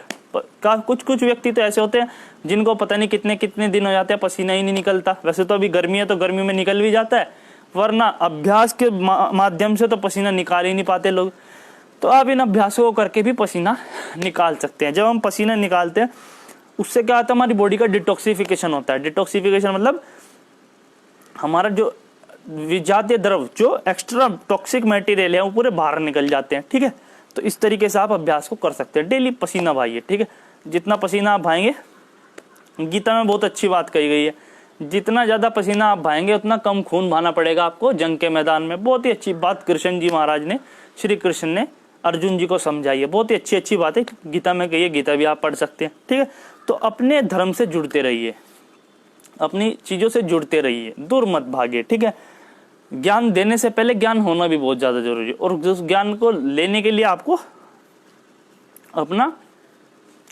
कुछ व्यक्ति तो ऐसे होते हैं जिनको पता नहीं कितने कितने दिन हो जाते हैं पसीना ही नहीं निकलता। वैसे तो अभी गर्मी है तो गर्मी में निकल भी जाता है, वरना अभ्यास के माध्यम से तो पसीना निकाल ही नहीं पाते लोग। तो आप इन अभ्यासों को करके भी पसीना निकाल सकते हैं। जब हम पसीना निकालते हैं उससे क्या होता है, हमारी बॉडी का डिटॉक्सिफिकेशन होता है। डिटॉक्सिफिकेशन मतलब हमारा जो विजातीय द्रव, जो एक्स्ट्रा टॉक्सिक मटेरियल है वो पूरे बाहर निकल जाते हैं, ठीक है। तो इस तरीके से आप अभ्यास को कर सकते हैं। डेली पसीना बहाइए, ठीक है। जितना पसीना आप बहाएंगे, गीता में बहुत अच्छी बात कही गई है, जितना ज्यादा पसीना आप बहाएंगे उतना कम खून बहाना पड़ेगा आपको जंग के मैदान में। बहुत ही अच्छी बात कृष्ण जी महाराज ने, श्री कृष्ण ने अर्जुन जी को समझाई है। बहुत ही अच्छी अच्छी बात है गीता में कही है, गीता भी आप पढ़ सकते हैं, ठीक है। तो अपने धर्म से जुड़ते रहिए, अपनी चीजों से जुड़ते रहिए, दूर मत भागे, ठीक है। ज्ञान देने से पहले ज्ञान होना भी बहुत ज्यादा जरूरी है, और उस ज्ञान को लेने के लिए आपको अपना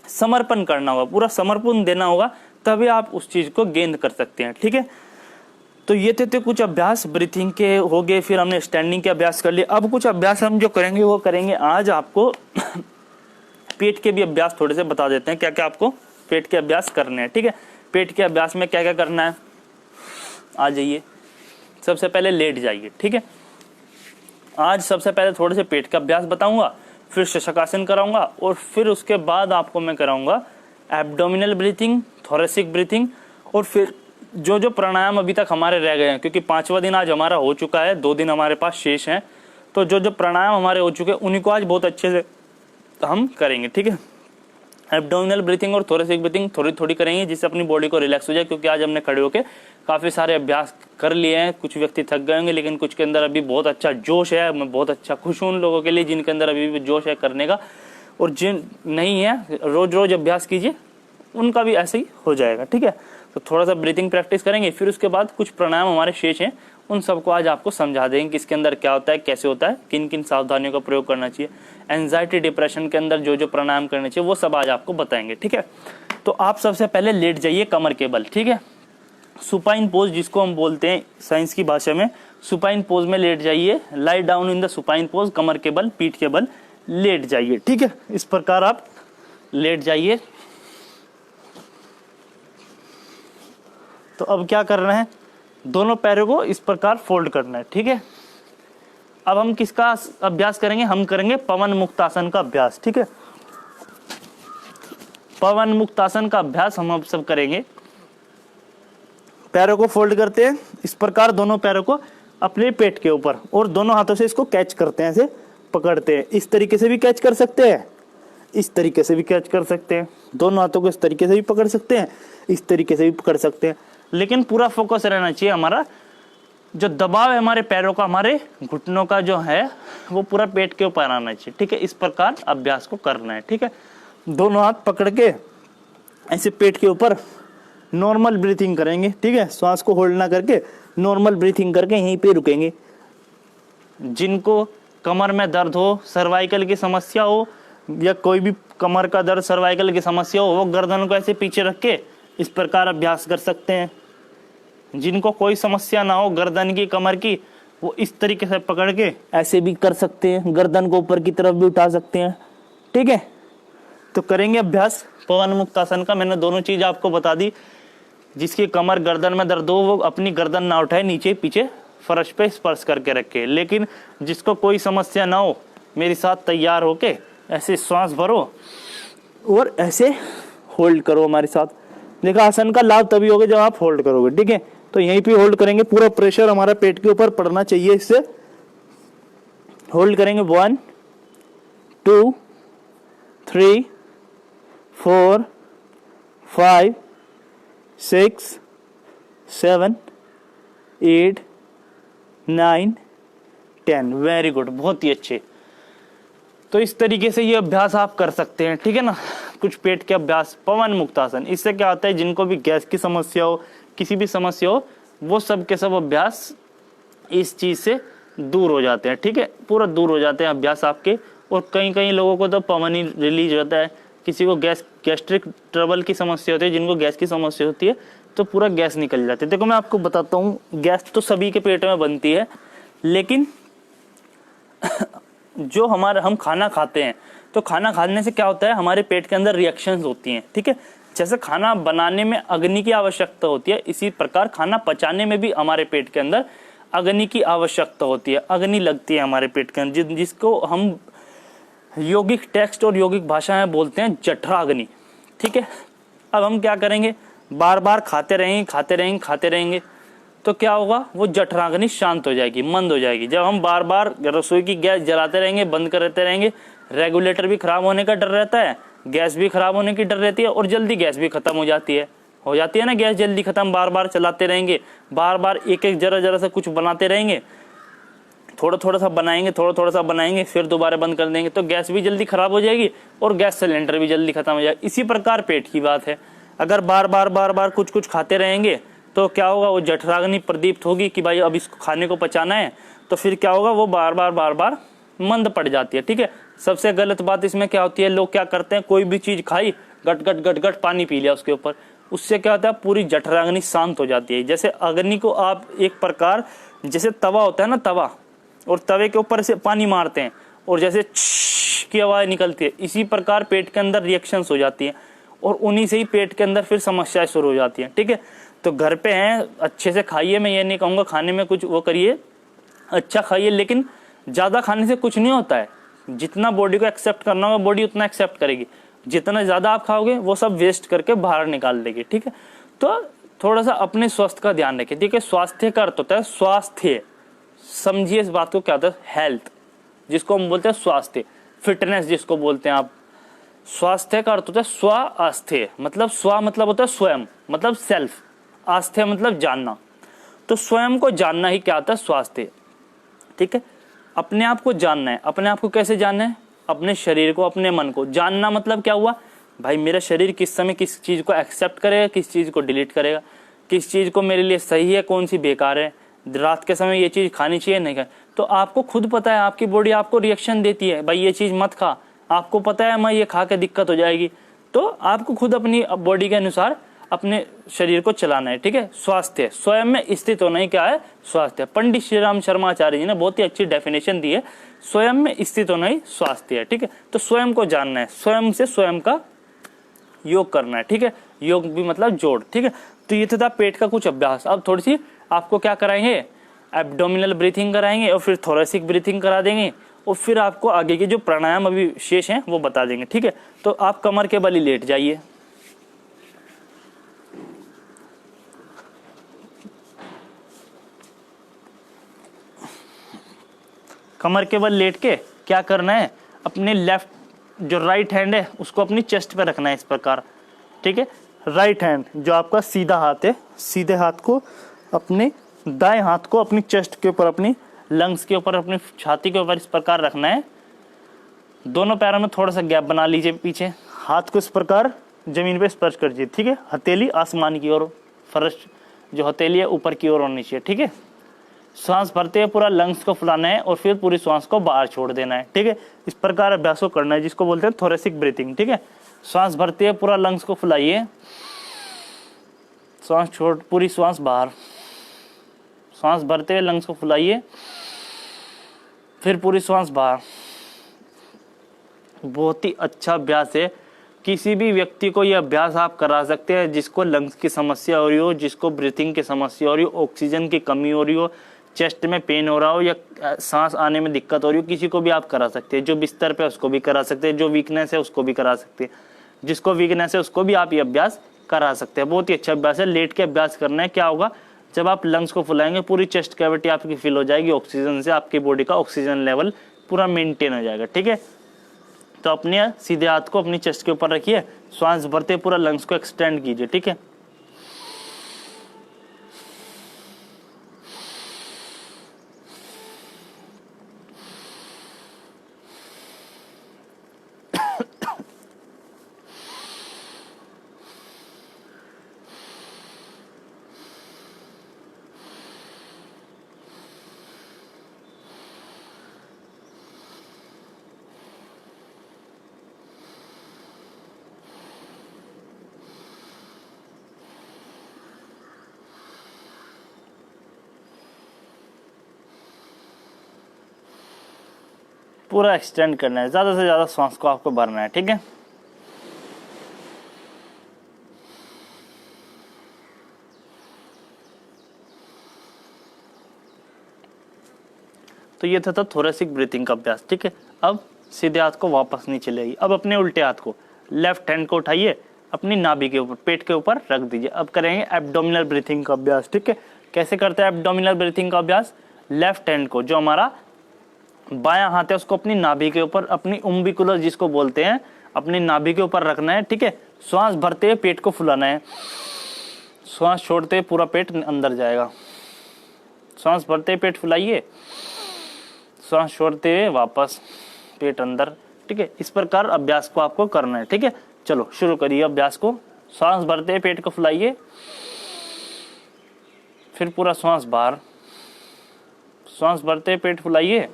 समर्पण करना होगा, पूरा समर्पण देना होगा, तभी आप उस चीज को गेन कर सकते हैं, ठीक है। तो ये थे कुछ अभ्यास ब्रीथिंग के हो गए, फिर हमने स्टैंडिंग के अभ्यास कर लिए। अब कुछ अभ्यास हम जो करेंगे वो करेंगे आज आपको पेट के भी अभ्यास थोड़े से बता देते हैं, क्या क्या आपको पेट के अभ्यास करने हैं, ठीक है। पेट के अभ्यास में क्या क्या करना है, आ जाइए। सबसे पहले लेट जाइए, ठीक है। आज सबसे पहले थोड़े से पेट का अभ्यास बताऊंगा, फिर शशकासन कराऊंगा, और फिर उसके बाद आपको मैं कराऊंगा एब्डोमिनल ब्रीथिंग, थोरेसिक ब्रीथिंग, और फिर जो जो प्राणायाम अभी तक हमारे रह गए हैं, क्योंकि 5वां दिन आज हमारा हो चुका है, 2 दिन हमारे पास शेष हैं। तो जो जो प्राणायाम हमारे हो चुके हैं उन्हीं को आज बहुत अच्छे से हम करेंगे, ठीक है। एब्डोमिनल ब्रीथिंग और थोरेसिक ब्रीथिंग थोड़ी थोड़ी करेंगे, जिससे अपनी बॉडी को रिलैक्स हो जाए, क्योंकि आज हमने खड़े होकर काफ़ी सारे अभ्यास कर लिए हैं, कुछ व्यक्ति थक गए होंगे, लेकिन कुछ के अंदर अभी बहुत अच्छा जोश है। मैं बहुत अच्छा खुश हूँ उन लोगों के लिए जिनके अंदर अभी भी जोश है करने का, और जिन नहीं है रोज रोज अभ्यास कीजिए, उनका भी ऐसे ही हो जाएगा। ठीक है, तो थोड़ा सा ब्रीथिंग प्रैक्टिस करेंगे, फिर उसके बाद कुछ प्राणायाम हमारे शेष हैं, उन सबको आज आपको समझा देंगे कि इसके अंदर क्या होता है, कैसे होता है, किन किन सावधानियों का प्रयोग करना चाहिए, एंजाइटी डिप्रेशन के अंदर जो जो प्राणायाम करने चाहिए वो सब आज आपको बताएंगे। ठीक है, तो आप सबसे पहले लेट जाइए कमर के बल। ठीक है, सुपाइन पोज जिसको हम बोलते हैं साइंस की भाषा में, सुपाइन पोज में लेट जाइए। Lie down in the supine pose, कमर के बल, पीठ के बल लेट जाइए। ठीक है, इस प्रकार आप लेट जाइए। तो अब क्या करना है, दोनों पैरों को इस प्रकार फोल्ड करना है। ठीक है, अब हम किसका अभ्यास करेंगे, हम करेंगे पवन मुक्तासन का अभ्यास। ठीक है, पवन मुक्तासन का अभ्यास हम अब सब करेंगे। पैरों को फोल्ड करते हैं इस प्रकार, दोनों पैरों को अपने पेट के ऊपर, और दोनों हाथों से इसको कैच करते हैं, ऐसे पकड़ते हैं। इस तरीके से भी कैच कर सकते हैं, इस तरीके से भी कैच कर सकते हैं, दोनों हाथों को इस तरीके से भी पकड़ सकते हैं, इस तरीके से भी पकड़ सकते हैं, लेकिन पूरा फोकस रहना चाहिए हमारा, जो दबाव है हमारे पैरों का, हमारे घुटनों का जो है, वो पूरा पेट के ऊपर आना चाहिए। ठीक है, इस प्रकार अभ्यास को करना है। ठीक है, दोनों हाथ पकड़ के ऐसे पेट के ऊपर नॉर्मल ब्रीथिंग करेंगे। ठीक है, श्वास को होल्ड ना करके नॉर्मल ब्रीथिंग करके यहीं पे रुकेंगे। जिनको कमर में दर्द हो, सर्वाइकल की समस्या हो, या कोई भी कमर का दर्द, सर्वाइकल की समस्या हो, वो गर्दन को ऐसे पीछे रख के इस प्रकार अभ्यास कर सकते हैं। जिनको कोई समस्या ना हो गर्दन की, कमर की, वो इस तरीके से पकड़ के ऐसे भी कर सकते हैं, गर्दन को ऊपर की तरफ भी उठा सकते हैं। ठीक है, तो करेंगे अभ्यास पवन मुक्तासन का। मैंने दोनों चीज आपको बता दी। जिसकी कमर गर्दन में दर्द हो वो अपनी गर्दन ना उठाए, नीचे पीछे फर्श पे स्पर्श करके रखे, लेकिन जिसको कोई समस्या ना हो मेरे साथ तैयार होके ऐसे श्वास भरो और ऐसे होल्ड करो हमारे साथ। देखा, आसन का लाभ तभी होगा जब आप होल्ड करोगे। ठीक है, तो यहीं पे होल्ड करेंगे, पूरा प्रेशर हमारा पेट के ऊपर पड़ना चाहिए, इससे होल्ड करेंगे। 1 2 3 4 5 6 7 8 9 10। वेरी गुड, बहुत ही अच्छे। तो इस तरीके से ये अभ्यास आप कर सकते हैं। ठीक है ना, कुछ पेट के अभ्यास, पवन मुक्तासन। इससे क्या होता है, जिनको भी गैस की समस्या हो, किसी भी समस्या हो, वो सब के सब अभ्यास इस चीज से दूर हो जाते हैं। ठीक है, पूरा दूर हो जाते हैं अभ्यास आपके। और कई लोगों को तो पवन ही रिलीज होता है। किसी को गैस्ट्रिक ट्रबल की समस्या होती है, जिनको गैस की समस्या होती है तो पूरा गैस निकल जाती है। देखो मैं आपको बताता हूँ, गैस तो सभी के पेट में बनती है, लेकिन जो हम खाना खाते हैं, तो खाना खाने से क्या होता है, हमारे पेट के अंदर रिएक्शंस होती हैं। ठीक है, जैसे खाना बनाने में अग्नि की आवश्यकता होती है, इसी प्रकार खाना पचाने में भी हमारे पेट के अंदर अग्नि की आवश्यकता होती है। अग्नि लगती है हमारे पेट के अंदर, जिसको हम यौगिक टेक्स्ट और यौगिक भाषा में बोलते हैं जठराग्नि। ठीक है, अब हम क्या करेंगे, बार बार खाते रहेंगे तो क्या होगा, वो जठराग्नि शांत हो जाएगी, मंद हो जाएगी। जब हम बार बार रसोई की गैस जलाते रहेंगे, बंद करते रहेंगे, रेगुलेटर भी खराब होने का डर रहता है, गैस भी खराब होने की डर रहती है, और जल्दी गैस भी खत्म हो जाती है ना, गैस जल्दी खत्म। बार बार चलाते रहेंगे, बार बार एक जरा सा कुछ बनाते रहेंगे, थोड़ा सा बनाएंगे, फिर दोबारा बंद कर देंगे, तो गैस भी जल्दी खराब हो जाएगी और गैस सिलेंडर भी जल्दी खत्म हो जाएगा। इसी प्रकार पेट की बात है, अगर बार बार कुछ खाते रहेंगे तो क्या होगा, वो जठराग्नि प्रदीप्त होगी कि भाई अब इसको खाने को पचाना है, तो फिर क्या होगा, वो बार बार मंद पड़ जाती है। ठीक है, सबसे गलत बात इसमें क्या होती है, लोग क्या करते हैं, कोई भी चीज खाई, गट पानी पी लिया उसके ऊपर, उससे क्या होता है, पूरी जठराग्नि शांत हो जाती है। जैसे अग्नि को आप एक प्रकार, जैसे तवा होता है ना, तवा, और तवे के ऊपर से पानी मारते हैं और जैसे की आवाज निकलती है, इसी प्रकार पेट के अंदर रिएक्शंस हो जाती हैं और उन्हीं से ही पेट के अंदर फिर समस्याएं शुरू हो जाती हैं। ठीक है, तो घर पे हैं, अच्छे से खाइए, मैं ये नहीं कहूँगा खाने में कुछ वो करिए, अच्छा खाइए, लेकिन ज़्यादा खाने से कुछ नहीं होता है। जितना बॉडी को एक्सेप्ट करना होगा, बॉडी उतना एक्सेप्ट करेगी। जितना ज़्यादा आप खाओगे वो सब वेस्ट करके बाहर निकाल देगी। ठीक है, तो थोड़ा सा अपने स्वास्थ्य का ध्यान रखिए। ठीक है, स्वास्थ्य का अर्थ होता है स्वास्थ्य, समझिए इस बात को, क्या होता है, हेल्थ, जिसको हम बोलते हैं स्वास्थ्य, फिटनेस जिसको बोलते हैं आप। स्वास्थ्य का अर्थ होता है स्वास्थ्य, मतलब स्व मतलब होता है स्वयं, मतलब सेल्फ, आस्थ्य मतलब जानना। तो स्वयं को जानना ही क्या होता है? स्वास्थ्य। ठीक है, अपने आप को जानना है। अपने आप को कैसे जानना है? अपने शरीर को, अपने मन को जानना। मतलब क्या हुआ भाई, मेरा शरीर किस समय किस चीज को एक्सेप्ट करेगा, किस चीज को डिलीट करेगा, किस चीज को मेरे लिए सही है, कौन सी बेकार है, रात के समय ये चीज खानी चाहिए नहीं खानी। तो आपको खुद पता है, आपकी बॉडी आपको रिएक्शन देती है, भाई ये चीज मत खा। आपको पता है मैं ये खा के दिक्कत हो जाएगी, तो आपको खुद अपनी बॉडी के अनुसार अपने शरीर को चलाना है। ठीक है, स्वास्थ्य स्वयं में स्थित होना ही क्या है? स्वास्थ्य। पंडित श्री राम शर्मा आचार्य जी ने बहुत ही अच्छी डेफिनेशन दी है, स्वयं में स्थित होना ही स्वास्थ्य है। ठीक है, तो स्वयं को जानना है, स्वयं से स्वयं का योग करना है। ठीक है, योग भी मतलब जोड़। ठीक है, तो ये था पेट का कुछ अभ्यास। अब थोड़ी सी आपको क्या कराएंगे? एब्डोमिनल ब्रीथिंग कराएंगे और फिर थोरेसिक ब्रीथिंग करा देंगे, और फिर आपको आगे के जो प्राणायाम अभी शेष हैं वो बता देंगे। ठीक है, तो आप कमर के बल ही लेट जाइए। कमर के बल लेट के क्या करना है? अपने लेफ्ट जो राइट हैंड है उसको अपनी चेस्ट पे रखना है इस प्रकार। ठीक है, राइट हैंड जो आपका सीधा हाथ है, सीधे हाथ को अपने दाएं हाथ को अपनी चेस्ट के ऊपर, अपनी लंग्स के ऊपर, अपनी छाती के ऊपर इस प्रकार रखना है। दोनों पैरों में थोड़ा सा गैप बना लीजिए पीछे, हाथ को इस प्रकार जमीन पे स्पर्श कर दीजिए। ठीक है, हथेली आसमान की ओर, फर्श जो हथेली है ऊपर की ओर होनी चाहिए। ठीक है, सांस भरते हुए पूरा लंग्स को फुलाना है और फिर पूरी सांस को बाहर छोड़ देना है। ठीक है, इस प्रकार अभ्यास को करना है, जिसको बोलते हैं थोरेसिक ब्रीथिंग। ठीक है, सांस भरते हुए पूरा लंग्स को फुलाइए, सांस छोड़, पूरी सांस बाहर, सांस भरते हुए लंग्स को फुलाइए, फिर पूरी सांस बाहर। बहुत ही अच्छा अभ्यास है, किसी भी व्यक्ति को यह अभ्यास आप करा सकते हैं, जिसको लंग्स की समस्या हो रही हो, जिसको ब्रीथिंग की समस्या हो रही हो, ऑक्सीजन की कमी हो रही हो, चेस्ट में पेन हो रहा हो या सांस आने में दिक्कत हो रही हो, किसी को भी आप करा सकते हैं। जो बिस्तर पे उसको भी करा सकते हैं, जो वीकनेस है उसको भी करा सकते हैं, जिसको वीकनेस है उसको भी आप ये अभ्यास करा सकते हैं। बहुत ही अच्छा अभ्यास है, लेट के अभ्यास करना है। क्या होगा, जब आप लंग्स को फुलाएंगे पूरी चेस्ट कैविटी आपकी फिल हो जाएगी ऑक्सीजन से, आपकी बॉडी का ऑक्सीजन लेवल पूरा मेंटेन हो जाएगा। ठीक है, तो अपने सीधे हाथ को अपनी चेस्ट के ऊपर रखिए, श्वास भरते पूरा लंग्स को एक्सटेंड कीजिए। ठीक है, पूरा एक्सटेंड करना है, ज्यादा से ज्यादा सांस को आपको भरना है। ठीक है, तो ये था थोरेसिक ब्रीथिंग का अभ्यास। ठीक है, अब सीधे हाथ को वापस नीचे ले आइए। अब अपने उल्टे हाथ को, लेफ्ट हैंड को उठाइए, अपनी नाभि के ऊपर, पेट के ऊपर रख दीजिए। अब करेंगे एब्डोमिनल ब्रीथिंग का अभ्यास। ठीक है, कैसे करते हैं एब्डोमिनल ब्रीथिंग का अभ्यास? लेफ्ट हैंड को, जो हमारा बायां हाथ है, उसको अपनी नाभि के ऊपर, अपनी उम्बिकुलर जिसको बोलते हैं, अपनी नाभि के ऊपर रखना है। ठीक है, श्वास भरते हुए पेट को फुलाना है, श्वास छोड़ते हुए पूरा पेट अंदर जाएगा। श्वास भरते हुए पेट फुलाइए, श्वास छोड़ते हुए वापस पेट अंदर। ठीक है, इस प्रकार अभ्यास को आपको करना है। ठीक है, चलो शुरू करिए अभ्यास को। श्वास भरते हुए पेट को फुलाइए, फिर पूरा श्वास बाहर, श्वास भरते हुए पेट फुलाइए,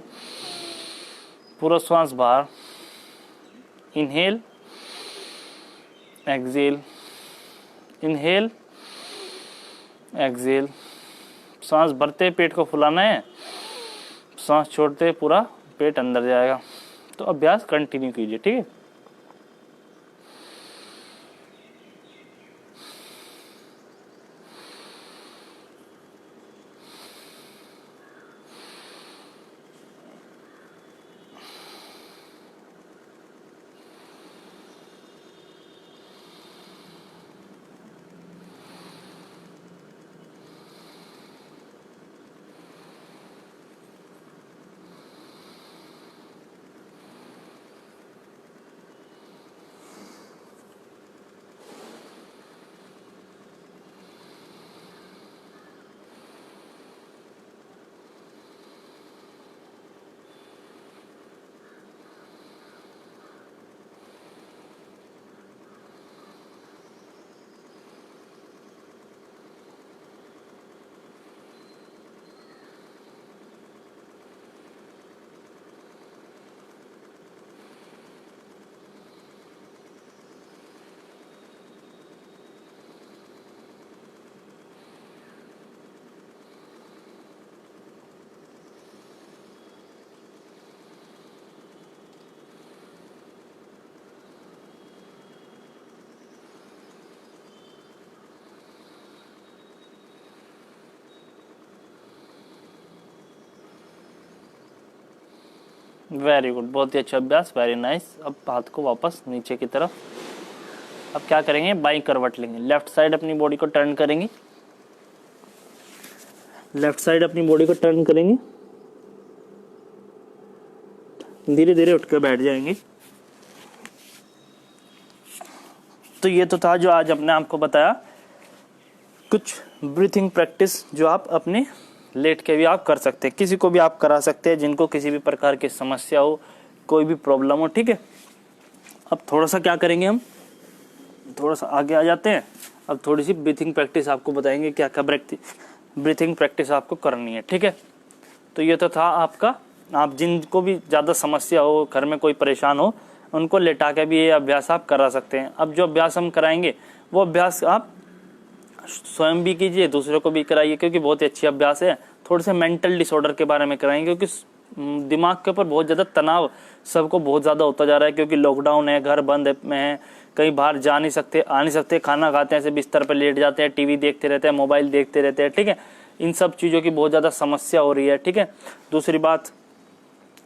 पूरा श्वास बाहर। Inhale, exhale, inhale, exhale. सांस भरते पेट को फुलाना है, सांस छोड़ते पूरा पेट अंदर जाएगा। तो अभ्यास कंटिन्यू कीजिए। ठीक है, वेरी गुड, बहुत ही अच्छा अभ्यास, वेरी नाइस। अब हाथ को वापस नीचे की तरफ। अब क्या करेंगे, बाई करवट लेंगे, लेफ्ट साइड अपनी बॉडी को टर्न करेंगे, लेफ्ट साइड अपनी बॉडी को टर्न करेंगे, धीरे धीरे उठकर बैठ जाएंगे। तो ये तो था जो आज अपने आपको बताया कुछ ब्रीथिंग प्रैक्टिस जो आप अपने लेट के भी आप कर सकते हैं, किसी को भी आप करा सकते हैं जिनको किसी भी प्रकार की समस्या हो, कोई भी प्रॉब्लम हो, ठीक है। अब थोड़ा सा क्या करेंगे, हम थोड़ा सा आगे आ जाते हैं। अब थोड़ी सी ब्रीथिंग प्रैक्टिस आपको बताएंगे, क्या क्या ब्रीथिंग प्रैक्टिस आपको करनी है, ठीक है। तो ये तो था आपका, आप जिनको भी ज़्यादा समस्या हो, घर में कोई परेशान हो, उनको लेटा के भी ये अभ्यास आप करा सकते हैं। अब जो अभ्यास हम कराएंगे वो अभ्यास आप स्वयं भी कीजिए, दूसरों को भी कराइए, क्योंकि बहुत ही अच्छी अभ्यास है। थोड़े से मेंटल डिसऑर्डर के बारे में कराएंगे, क्योंकि दिमाग के ऊपर बहुत ज़्यादा तनाव सबको बहुत ज़्यादा होता जा रहा है, क्योंकि लॉकडाउन है, घर बंद में है, कहीं बाहर जा नहीं सकते, आ नहीं सकते, खाना खाते हैं ऐसे बिस्तर पर लेट जाते हैं, टीवी देखते रहते हैं, मोबाइल देखते रहते हैं, ठीक है। इन सब चीज़ों की बहुत ज़्यादा समस्या हो रही है, ठीक है। दूसरी बात,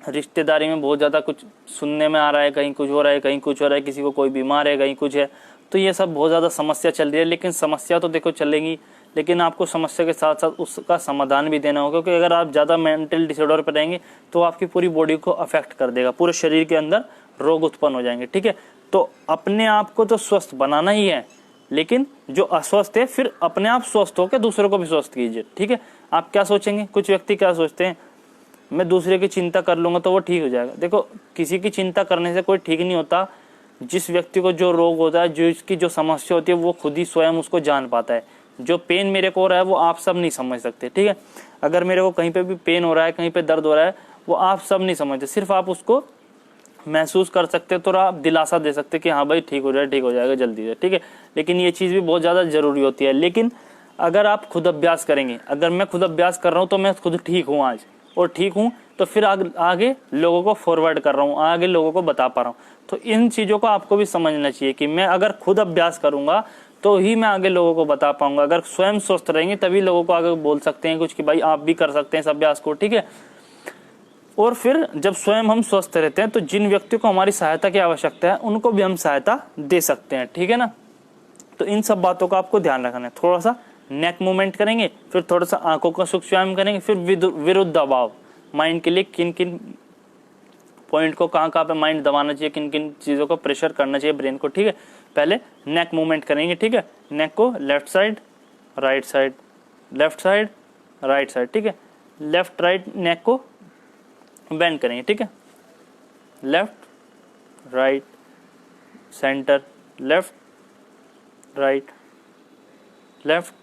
रिश्तेदारी में बहुत ज़्यादा कुछ सुनने में आ रहा है, कहीं कुछ हो रहा है, कहीं कुछ हो रहा है, किसी को कोई बीमार है, कहीं कुछ है, तो ये सब बहुत ज़्यादा समस्या चल रही है। लेकिन समस्या तो देखो चलेगी, लेकिन आपको समस्या के साथ साथ उसका समाधान भी देना होगा, क्योंकि अगर आप ज़्यादा मेंटल डिसऑर्डर पर रहेंगे तो आपकी पूरी बॉडी को अफेक्ट कर देगा, पूरे शरीर के अंदर रोग उत्पन्न हो जाएंगे, ठीक है। तो अपने आप को तो स्वस्थ बनाना ही है, लेकिन जो अस्वस्थ है फिर अपने आप स्वस्थ होकर दूसरों को भी स्वस्थ कीजिए, ठीक है। आप क्या सोचेंगे, कुछ व्यक्ति क्या सोचते हैं, मैं दूसरे की चिंता कर लूंगा तो वो ठीक हो जाएगा। देखो, किसी की चिंता करने से कोई ठीक नहीं होता। जिस व्यक्ति को जो रोग होता है, जो इसकी जो समस्या होती है, वो खुद ही स्वयं उसको जान पाता है। जो पेन मेरे को हो रहा है वो आप सब नहीं समझ सकते, ठीक है। अगर मेरे को कहीं पे भी पेन हो रहा है, कहीं पे दर्द हो रहा है, वो आप सब नहीं समझते, सिर्फ आप उसको महसूस कर सकते हैं, तो आप दिलासा दे सकते कि हाँ भाई ठीक हो जाए, ठीक हो जाएगा जल्दी से, ठीक है। लेकिन ये चीज़ भी बहुत ज़्यादा जरूरी होती है। लेकिन अगर आप खुद अभ्यास करेंगे, अगर मैं खुद अभ्यास कर रहा हूँ तो मैं खुद ठीक हूँ आज, और ठीक हूँ तो फिर आगे लोगों को फॉरवर्ड कर रहा हूँ, आगे लोगों को बता पा रहा हूँ। तो इन चीज़ों को आपको भी समझना चाहिए कि मैं अगर खुद अभ्यास करूँगा तो ही मैं आगे लोगों को बता पाऊंगा। अगर स्वयं स्वस्थ रहेंगे तभी लोगों को आगे बोल सकते हैं कुछ कि भाई आप भी कर सकते हैं इस अभ्यास को, ठीक है। और फिर जब स्वयं हम स्वस्थ रहते हैं तो जिन व्यक्तियों को हमारी सहायता की आवश्यकता है उनको भी हम सहायता दे सकते हैं, ठीक है ना। तो इन सब बातों का आपको ध्यान रखना है। थोड़ा सा नेक मूवमेंट करेंगे, फिर थोड़ा सा आंखों का सूक्ष्म व्यायाम करेंगे, फिर विरुद्ध दबाव, माइंड के लिए किन किन पॉइंट को कहाँ पे माइंड दबाना चाहिए, किन किन चीज़ों को प्रेशर करना चाहिए ब्रेन को, ठीक है। पहले नेक मूवमेंट करेंगे, ठीक है। नेक को left side right side, left side right side, ठीक है। लेफ्ट राइट नेक को बेंड करेंगे, ठीक है। Left right centre, left right, left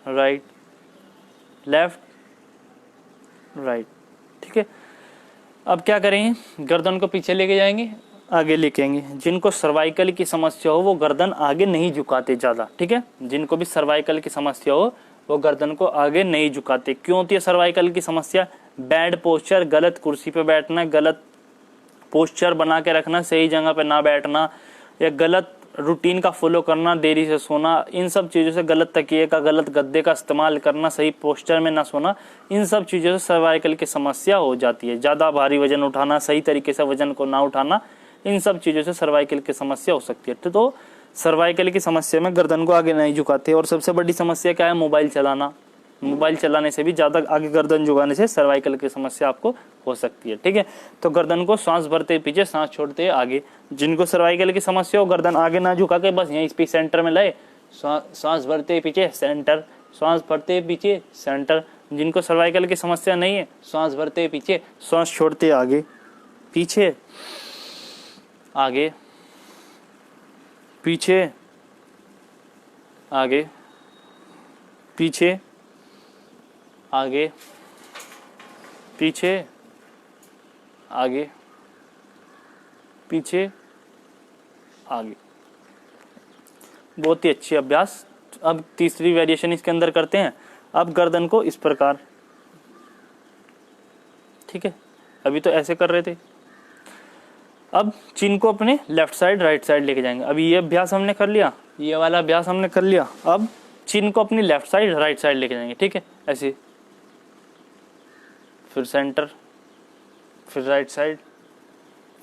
right, left right, ठीक है। अब क्या करेंगे, गर्दन को पीछे लेके जाएंगे, आगे लेके आएंगे। जिनको सर्वाइकल की समस्या हो वो गर्दन आगे नहीं झुकाते ज़्यादा, ठीक है। जिनको भी सर्वाइकल की समस्या हो वो गर्दन को आगे नहीं झुकाते। क्यों होती है सर्वाइकल की समस्या? बैड पोस्चर, गलत कुर्सी पे बैठना, गलत पोस्चर बना के रखना, सही जगह पे ना बैठना, या गलत रूटीन का फॉलो करना, देरी से सोना, इन सब चीज़ों से, गलत तकिए का, गलत गद्दे का इस्तेमाल करना, सही पोस्चर में ना सोना, इन सब चीज़ों से सर्वाइकल की समस्या हो जाती है। ज़्यादा भारी वजन उठाना, सही तरीके से वजन को ना उठाना, इन सब चीज़ों से सर्वाइकल की समस्या हो सकती है। तो सर्वाइकल की समस्या में गर्दन को आगे नहीं झुकाते। और सबसे बड़ी समस्या क्या है? मोबाइल चलाना। मोबाइल चलाने से भी ज़्यादा आगे गर्दन झुकाने से सर्वाइकल की समस्या आपको हो सकती है, ठीक है। तो गर्दन को सांस भरते पीछे, सांस छोड़ते आगे। जिनको सर्वाइकल की समस्या हो गर्दन आगे ना झुका के बस यहीं पे सेंटर में लाए, सांस भरते पीछे सेंटर, सांस भरते पीछे सेंटर। जिनको सर्वाइकल की समस्या नहीं है, सांस भरते पीछे, सांस छोड़ते आगे, पीछे, आगे, पीछे, आगे, पीछे, आगे, पीछे, आगे, पीछे, आगे। बहुत ही अच्छी अभ्यास। अब तीसरी वेरिएशन इसके अंदर करते हैं। अब गर्दन को इस प्रकार, ठीक है, अभी तो ऐसे कर रहे थे। अब चिन को अपने लेफ्ट साइड राइट साइड लेके जाएंगे। अभी ये अभ्यास हमने कर लिया, ये वाला अभ्यास हमने कर लिया। अब चिन को अपनी लेफ्ट साइड राइट साइड लेके जाएंगे, ठीक है, ऐसे। फिर सेंटर, फिर राइट साइड,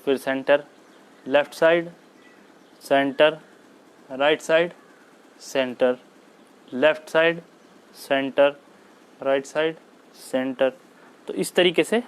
फिर centre, left side, centre, right side, centre, left side, centre, right side, centre. तो इस तरीके से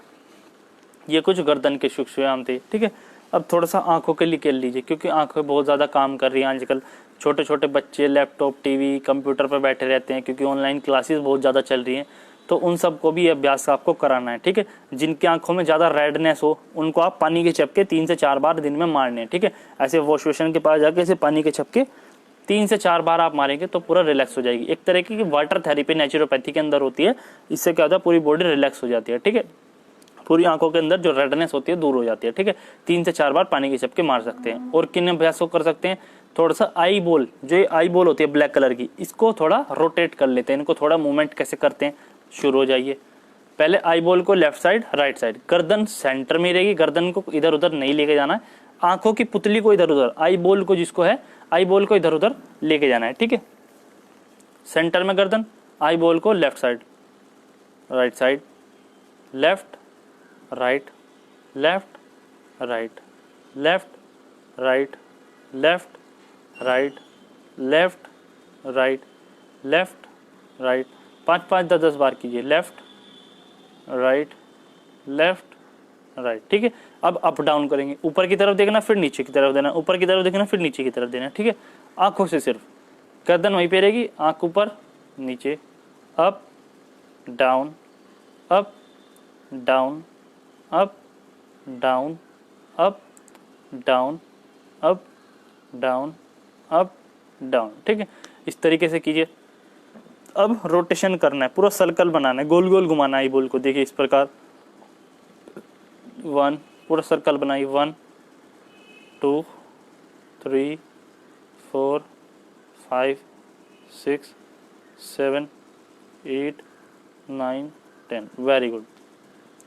ये कुछ गर्दन के सूक्ष्म व्यायाम थे। ठीक है, अब थोड़ा सा आंखों के लिए कर लीजिए, क्योंकि आंखें बहुत ज़्यादा काम कर रही हैं आजकल। छोटे छोटे बच्चे लैपटॉप, टीवी, कंप्यूटर पर बैठे रहते हैं, क्योंकि ऑनलाइन क्लासेस बहुत ज़्यादा चल रही हैं। तो उन सबको भी अभ्यास आपको कराना है। ठीक है, जिनकी आंखों में ज़्यादा रेडनेस हो उनको आप पानी के चपके 3 से 4 बार दिन में मारने हैं। ठीक है, ऐसे वॉश बेसिन के पास जाके ऐसे पानी के चपके 3 से 4 बार आप मारेंगे तो पूरा रिलैक्स हो जाएगी। एक तरह की वाटर थेरेपी नेचुरोपैथी के अंदर होती है। इससे क्या होता है, पूरी बॉडी रिलैक्स हो जाती है। ठीक है, पूरी आंखों के अंदर जो रेडनेस होती है दूर हो जाती है। ठीक है, 3 से 4 बार पानी के चपके मार सकते हैं। और किन अभ्यास को कर सकते हैं, थोड़ा सा आई बॉल, जो ये आई बॉल होती है ब्लैक कलर की, इसको थोड़ा रोटेट कर लेते हैं। इनको थोड़ा मूवमेंट कैसे करते हैं, शुरू हो जाइए। पहले आई बॉल को लेफ्ट साइड, राइट साइड, गर्दन सेंटर में रहेगी, गर्दन को इधर उधर नहीं लेके जाना है। आंखों की पुतली को इधर उधर, आई बॉल को जिसको है, आई बॉल को इधर उधर लेके जाना है। ठीक है, सेंटर में गर्दन, आई बॉल को left side, right side, left right, left right, left right, left right, left right, left right, 5-5, 10-10 बार कीजिए। Left right, left right. ठीक है, अब अप डाउन करेंगे, ऊपर की तरफ देखना फिर नीचे की तरफ देना, ऊपर की तरफ देखना फिर नीचे की तरफ देना। ठीक है, आंखों से सिर्फ, गर्दन वहीं पे रहेगी, आंख ऊपर नीचे, up down, up down, up down, up down, up down, up down. ठीक है, इस तरीके से कीजिए। अब रोटेशन करना है, पूरा सर्कल बनाना है, गोल गोल घुमाना है बॉल को। देखिए इस प्रकार, 1, पूरा सर्कल बनाइए, 1 2 3 4 5 6 7 8 9 10। Very good.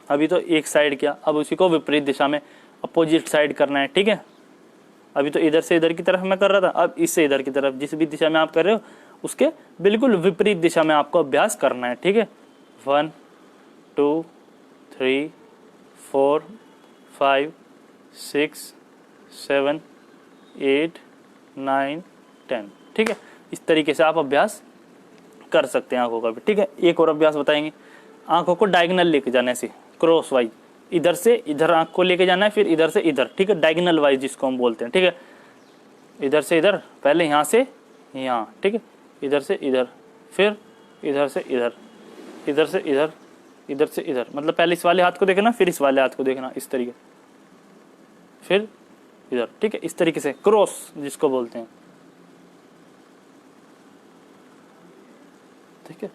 अभी तो एक साइड किया, अब उसी को विपरीत दिशा में, अपोजिट साइड करना है। ठीक है, अभी तो इधर से इधर की तरफ मैं कर रहा था, अब इससे इधर की तरफ, जिस भी दिशा में आप कर रहे हो उसके बिल्कुल विपरीत दिशा में आपको अभ्यास करना है। ठीक है, 1 2 3 4 5 6 7 8 9 10। ठीक है, इस तरीके से आप अभ्यास कर सकते हैं आंखों का भी। ठीक है, एक और अभ्यास बताएंगे। आंखों को डायगोनल लेके जाने से, क्रॉस वाइज, इधर से इधर आंख को लेके जाना है, फिर इधर से इधर। ठीक है, डायगोनल वाइज जिसको हम बोलते हैं। ठीक है, इधर से इधर, पहले यहाँ से यहाँ। ठीक है, इधर से इधर, फिर इधर से इधर, इधर से इधर, इधर से इधर। मतलब पहले इस वाले हाथ को देखना, फिर इस वाले हाथ को देखना, इस तरीके, फिर इधर। ठीक है, इस तरीके से क्रॉस जिसको बोलते हैं। ठीक है,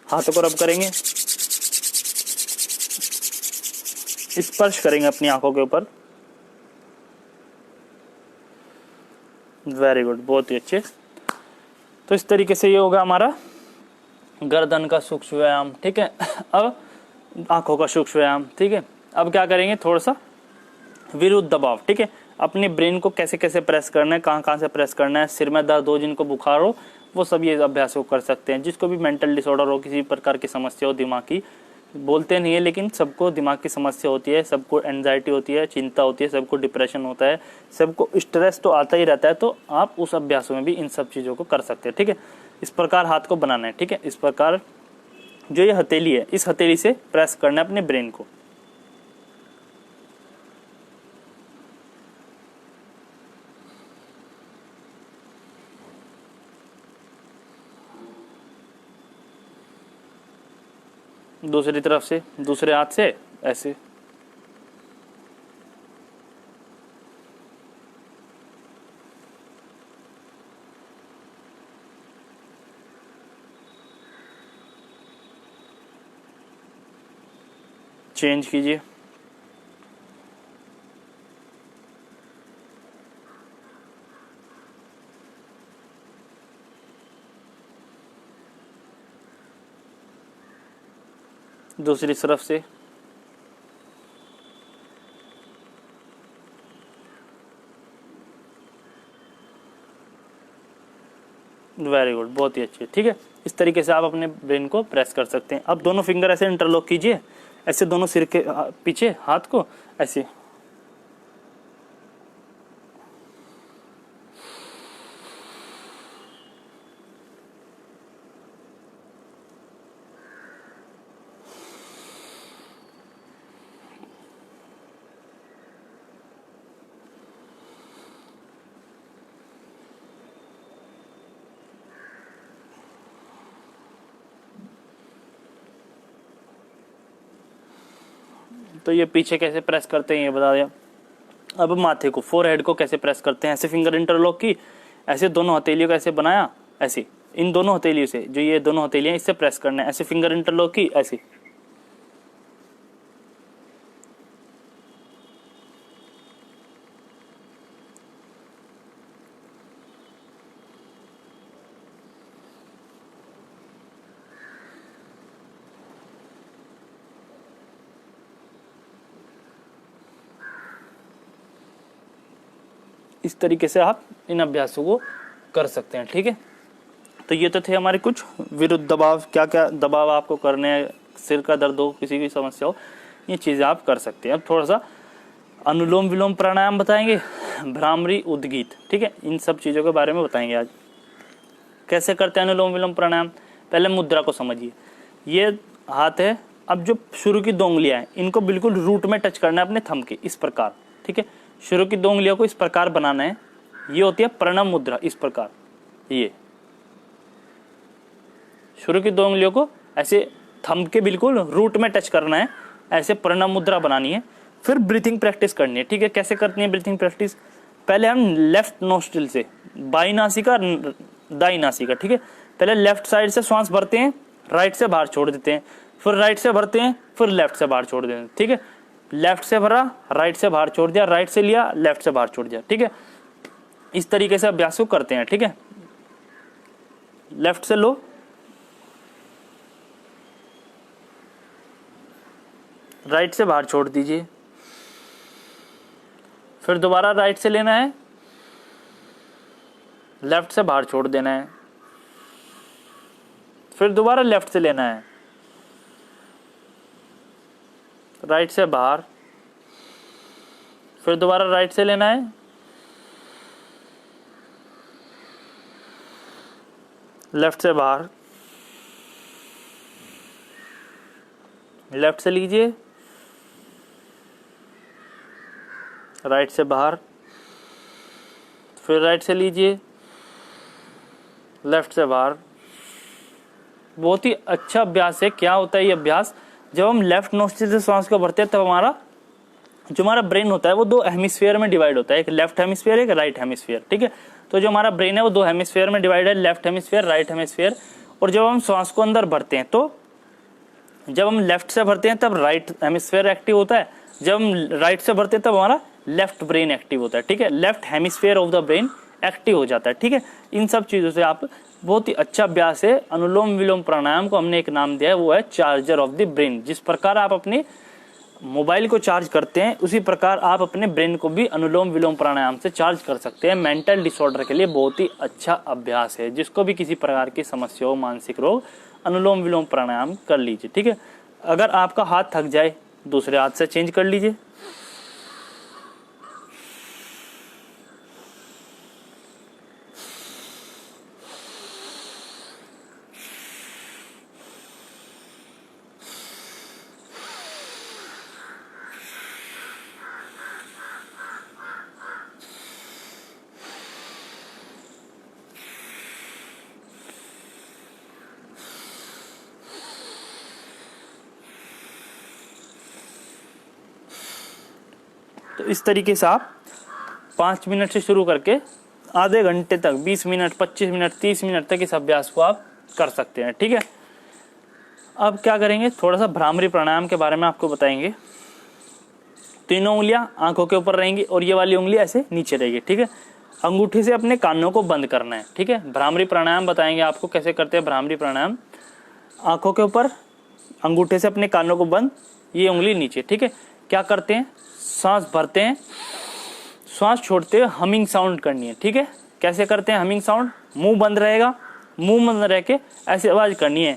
हाथों को रब करेंगे, स्पर्श करेंगे अपनी आंखों के ऊपर। वेरी गुड, बहुत ही अच्छे। तो इस तरीके से ये होगा हमारा गर्दन का सूक्ष्म व्यायाम। ठीक है, अब आंखों का सूक्ष्म व्यायाम। ठीक है, अब क्या करेंगे, थोड़ा सा विरुद्ध दबाव। ठीक है, अपने ब्रेन को कैसे कैसे प्रेस करना है, कहाँ कहाँ से प्रेस करना है। सिर में दर्द हो, जिनको बुखार हो, वो सब ये अभ्यास को कर सकते हैं। जिसको भी मेंटल डिसऑर्डर हो, किसी प्रकार की समस्या हो, दिमाग की, बोलते नहीं है लेकिन सबको दिमाग की समस्या होती है, सबको एंजाइटी होती है, चिंता होती है, सबको डिप्रेशन होता है, सबको स्ट्रेस तो आता ही रहता है। तो आप उस अभ्यासों में भी इन सब चीज़ों को कर सकते हैं। ठीक है, इस प्रकार हाथ को बनाना है। ठीक है, इस प्रकार जो ये हथेली है, इस हथेली से प्रेस करना है अपने ब्रेन को। दूसरी तरफ से, दूसरे हाथ से ऐसे। चेंज कीजिए। दूसरी तरफ से। वेरी गुड, बहुत ही अच्छे। ठीक है, इस तरीके से आप अपने ब्रेन को प्रेस कर सकते हैं। अब दोनों फिंगर ऐसे इंटरलॉक कीजिए, ऐसे दोनों सिर के पीछे हाथ को ऐसे। तो ये पीछे कैसे प्रेस करते हैं ये बता दिया। अब माथे को, फोरहेड को कैसे प्रेस करते हैं, ऐसे फिंगर इंटरलॉक की, ऐसे दोनों हथेलियों को ऐसे बनाया, ऐसे इन दोनों हथेलियों से, जो ये दोनों हथेलियां इससे प्रेस करना है, ऐसे फिंगर इंटरलॉक की, ऐसे। इस तरीके से आप इन अभ्यासों को कर सकते हैं। ठीक है, तो ये तो थे हमारे कुछ विरुद्ध दबाव, क्या क्या दबाव आपको करने हैं, सिर का दर्द हो, किसी की समस्या हो, ये चीज़ें आप कर सकते हैं। अब थोड़ा सा अनुलोम विलोम प्राणायाम बताएंगे, भ्रामरी, उद्गीत। ठीक है, इन सब चीज़ों के बारे में बताएंगे आज। कैसे करते हैं अनुलोम विलोम प्राणायाम, पहले मुद्रा को समझिए। ये हाथ है, अब जो शुरू की 2 उंगलियां हैं इनको बिल्कुल रूट में टच करना है अपने थंब के, इस प्रकार। ठीक है, शुरू की 2 उंगलियों को इस प्रकार बनाना है, ये होती है प्रणव मुद्रा, इस प्रकार। ये शुरू की 2 उंगलियों को ऐसे थंब के बिल्कुल रूट में टच करना है, ऐसे प्रणव मुद्रा बनानी है। फिर ब्रीथिंग प्रैक्टिस करनी है। ठीक है, कैसे करनी है ब्रीथिंग प्रैक्टिस, पहले हम लेफ्ट नोस्ट्रिल से, बाई नासिका दाई नासिका। ठीक है, पहले लेफ्ट साइड से श्वास भरते हैं, राइट से बाहर छोड़ देते हैं, फिर राइट से भरते हैं, फिर लेफ्ट से बाहर छोड़ देते हैं। ठीक है, लेफ्ट से भरा, राइट से बाहर छोड़ दिया, राइट से लिया, लेफ्ट से बाहर छोड़ दिया। ठीक है, इस तरीके से अभ्यास को करते हैं। ठीक है, लेफ्ट से लो, राइट से बाहर छोड़ दीजिए, फिर दोबारा राइट से लेना है, लेफ्ट से बाहर छोड़ देना है, फिर दोबारा लेफ्ट से लेना है, राइट से बाहर, फिर दोबारा राइट से लेना है, लेफ्ट से बाहर, लेफ्ट से लीजिए, राइट से बाहर, फिर राइट से लीजिए, लेफ्ट से बाहर। बहुत ही अच्छा अभ्यास है। क्या होता है ये अभ्यास, जब हम लेफ्ट नोस्ट्रिल से सांस को भरते हैं तब हमारा ब्रेन होता है वो 2 हेमिस्फीयर में डिवाइड होता है, एक लेफ्ट हेमिस्फीयर, एक राइट हेमिस्फीयर। ठीक है, तो जो हमारा ब्रेन है वो 2 हेमिस्फीयर में डिवाइड है, लेफ्ट हेमिस्फीयर, राइट हेमिस्फीयर। और जब हम सांस को अंदर भरते हैं, तो जब हम लेफ्ट से भरते हैं तब राइट हेमिस्फीयर एक्टिव होता है, जब हम राइट से भरते हैं तब हमारा लेफ्ट ब्रेन एक्टिव होता है। ठीक है, left hemisphere of the brain active हो जाता है। ठीक है, इन सब चीज़ों से आप, बहुत ही अच्छा अभ्यास है। अनुलोम विलोम प्राणायाम को हमने एक नाम दिया है, वो है चार्जर ऑफ द ब्रेन। जिस प्रकार आप अपने मोबाइल को चार्ज करते हैं, उसी प्रकार आप अपने ब्रेन को भी अनुलोम विलोम प्राणायाम से चार्ज कर सकते हैं। मेंटल डिसऑर्डर के लिए बहुत ही अच्छा अभ्यास है। जिसको भी किसी प्रकार की समस्या हो, मानसिक रोग, अनुलोम विलोम प्राणायाम कर लीजिए। ठीक है, अगर आपका हाथ थक जाए, दूसरे हाथ से चेंज कर लीजिए। तो इस तरीके से आप 5 मिनट से शुरू करके आधे घंटे तक, 20 मिनट, 25 मिनट, 30 मिनट तक इस अभ्यास को आप कर सकते हैं। ठीक है, अब क्या करेंगे, थोड़ा सा भ्रामरी प्राणायाम के बारे में आपको बताएंगे। तीनों उंगलियां आंखों के ऊपर रहेंगी और ये वाली उंगली ऐसे नीचे रहेगी। ठीक है, अंगूठे से अपने कानों को बंद करना है। ठीक है, भ्रामरी प्राणायाम बताएंगे आपको कैसे करते हैं भ्रामरी प्राणायाम। आंखों के ऊपर, अंगूठे से अपने कानों को बंद, ये उंगली नीचे। ठीक है, क्या करते हैं, सांस भरते हैं, सांस छोड़ते हुए हमिंग साउंड करनी है। ठीक है, कैसे करते हैं हमिंग साउंड, मुंह बंद रहेगा, मुंह में रह के ऐसी आवाज करनी है।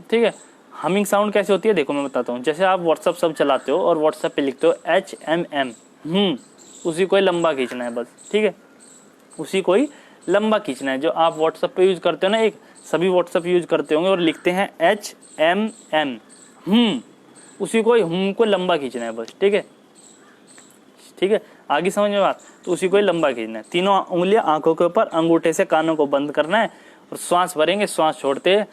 ठीक है। हमिंग साउंड कैसे होती है देखो मैं बताता हूँ। जैसे आप व्हाट्सअप सब चलाते हो और व्हाट्सअप पे लिखते हो HMM, उसी को ही लंबा खींचना है बस। ठीक है, उसी को ही लंबा खींचना है। जो आप व्हाट्सअप पे यूज करते हो ना, एक सभी व्हाट्सअप यूज करते होंगे और लिखते हैं HMM, उसी को ही को लंबा खींचना है बस। ठीक है, ठीक है, आगे समझ में बात। तो उसी को ही लंबा खींचना है। तीनों उंगलियां आंखों के ऊपर, अंगूठे से कानों को बंद करना है और श्वास भरेंगे, श्वास छोड़ते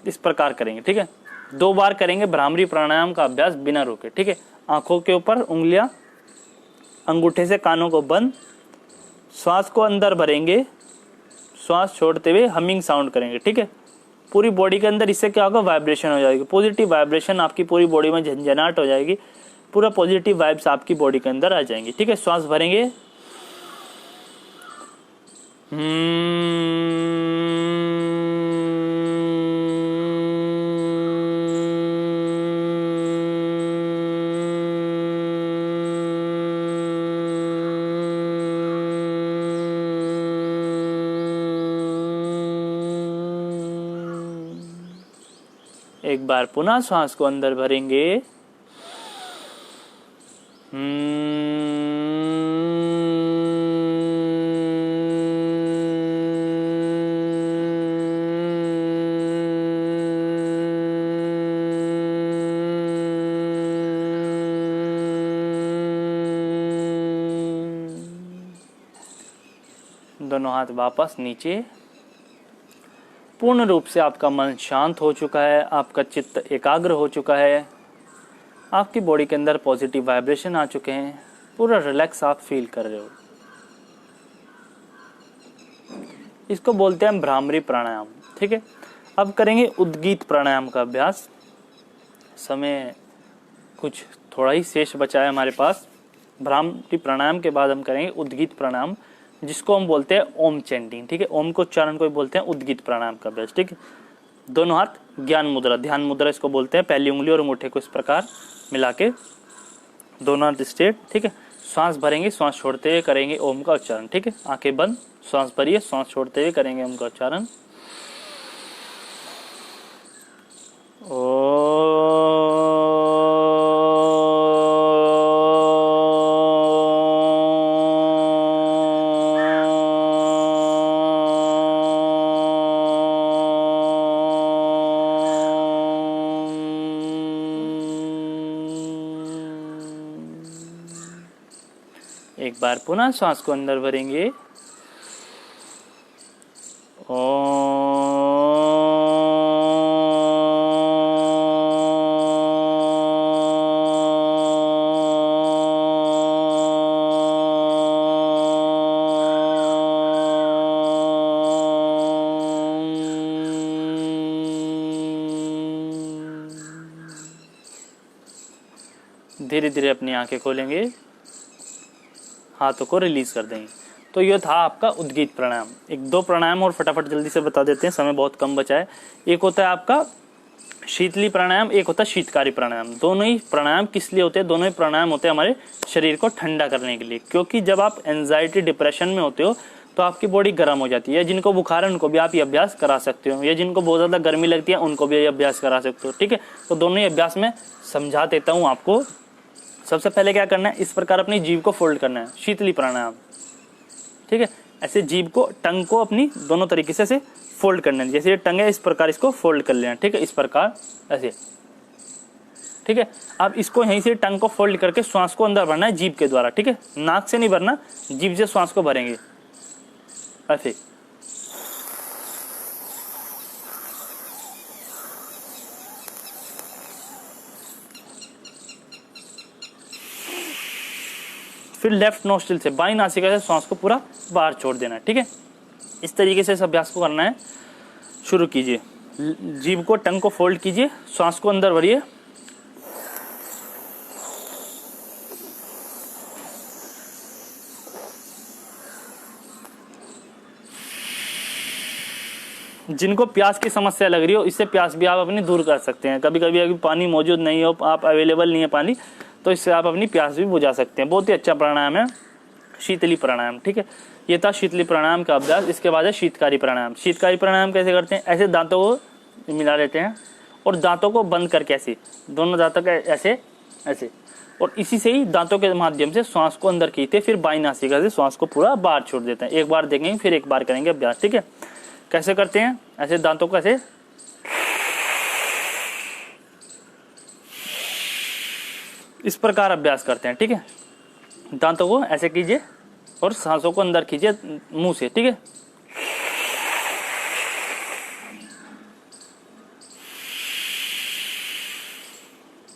इस प्रकार करेंगे। ठीक है, 2 बार करेंगे भ्रामरी प्राणायाम का अभ्यास बिना रुके। ठीक है, आंखों के ऊपर उंगलियां, अंगूठे से कानों को बंद, श्वास को अंदर भरेंगे, श्वास छोड़ते हुए हमिंग साउंड करेंगे। ठीक है, पूरी बॉडी के अंदर इससे क्या होगा, वाइब्रेशन हो जाएगी, पॉजिटिव वाइब्रेशन आपकी पूरी बॉडी में झंझनाहट हो जाएगी, पूरा पॉजिटिव वाइब्स आपकी बॉडी के अंदर आ जाएंगी। ठीक है, श्वास भरेंगे, एक बार पुनः श्वास को अंदर भरेंगे, दोनों हाथ वापस नीचे। पूर्ण रूप से आपका मन शांत हो चुका है, आपका चित्त एकाग्र हो चुका है, आपकी बॉडी के अंदर पॉजिटिव वाइब्रेशन आ चुके हैं, पूरा रिलैक्स आप फील कर रहे हो। इसको बोलते हैं भ्रामरी प्राणायाम। ठीक है, अब करेंगे उद्गीत प्राणायाम का अभ्यास। समय कुछ थोड़ा ही शेष बचा है हमारे पास। भ्रामरी प्राणायाम के बाद हम करेंगे उद्गीत प्राणायाम, जिसको हम बोलते हैं ओम चैंटिंग। ठीक है, ओम को उच्चारण को बोलते हैं उद्गीत प्राणायाम का अभ्यास। ठीक है, दोनों हाथ ज्ञान मुद्रा, ध्यान मुद्रा इसको बोलते हैं। पहली उंगली और अंगूठे को इस प्रकार मिला के दोनों हाथ स्ट्रेट। ठीक है, श्वास भरेंगे, श्वास छोड़ते हुए करेंगे ओम का उच्चारण। ठीक है, आंखें बंद, श्वास भरिए, श्वास छोड़ते हुए करेंगे ओम का उच्चारण। एक बार पुनः श्वास को अंदर भरेंगे, धीरे धीरे अपनी आंखें खोलेंगे, हाथों को रिलीज कर देंगे। तो ये था आपका उद्गीत प्राणायाम। एक 2 प्राणायाम और फटाफट जल्दी से बता देते हैं, समय बहुत कम बचा है। एक होता है आपका शीतली प्राणायाम, एक होता है शीतकारी प्राणायाम। दोनों ही प्राणायाम किस लिए होते हैं? दोनों ही प्राणायाम होते हैं हमारे शरीर को ठंडा करने के लिए। क्योंकि जब आप एंजाइटी डिप्रेशन में होते हो तो आपकी बॉडी गर्म हो जाती है। जिनको बुखार है उनको भी आप ये अभ्यास करा सकते हो, या जिनको बहुत ज्यादा गर्मी लगती है उनको भी ये अभ्यास करा सकते हो। ठीक है, तो दोनों ही अभ्यास में समझा देता हूँ आपको। सबसे पहले क्या करना है, इस प्रकार अपनी जीभ को फोल्ड करना है, शीतली प्राणायाम। ठीक है, ऐसे जीभ को, टंग को अपनी दोनों तरीके से ऐसे फोल्ड करना है। जैसे ये टंग है इस प्रकार इसको फोल्ड कर लेना। ठीक है, इस प्रकार ऐसे। ठीक है, अब इसको यहीं से टंग को फोल्ड करके श्वास को अंदर भरना है जीभ के द्वारा। ठीक है, नाक से नहीं भरना, जीभ से श्वास को भरेंगे ऐसे। फिर लेफ्ट नोस्ट्रिल से, बाईं नासिका से श्वास को पूरा बाहर छोड़ देना है। ठीक है, इस तरीके से इस अभ्यास को करना है। शुरू कीजिए, जीभ को, टंग को फोल्ड कीजिए, श्वास को अंदर भरिए, जिनको प्यास की समस्या लग रही हो, इससे प्यास भी आप अपनी दूर कर सकते हैं। कभी कभी अगर पानी मौजूद नहीं हो, आप अवेलेबल नहीं है पानी, तो इससे आप अपनी प्यास भी बुझा सकते हैं। बहुत ही अच्छा प्राणायाम है शीतली प्राणायाम, ठीक है। ये था शीतली प्राणायाम का अभ्यास। इसके बाद है शीतकारी प्राणायाम। शीतकारी प्राणायाम कैसे करते हैं? ऐसे दांतों को मिला लेते हैं और दांतों को बंद करके ऐसे, दोनों दांतों के ऐसे ऐसे, और इसी से ही दांतों के माध्यम से श्वास को अंदर खींचते, फिर बाई नासिका से श्वास को पूरा बाहर छोड़ देते हैं। एक बार देखेंगे, फिर एक बार करेंगे अभ्यास, ठीक है। कैसे करते हैं? ऐसे दांतों को ऐसे, इस प्रकार अभ्यास करते हैं, ठीक है। दांतों को ऐसे कीजिए और सांसों को अंदर खींचिए मुंह से, ठीक है।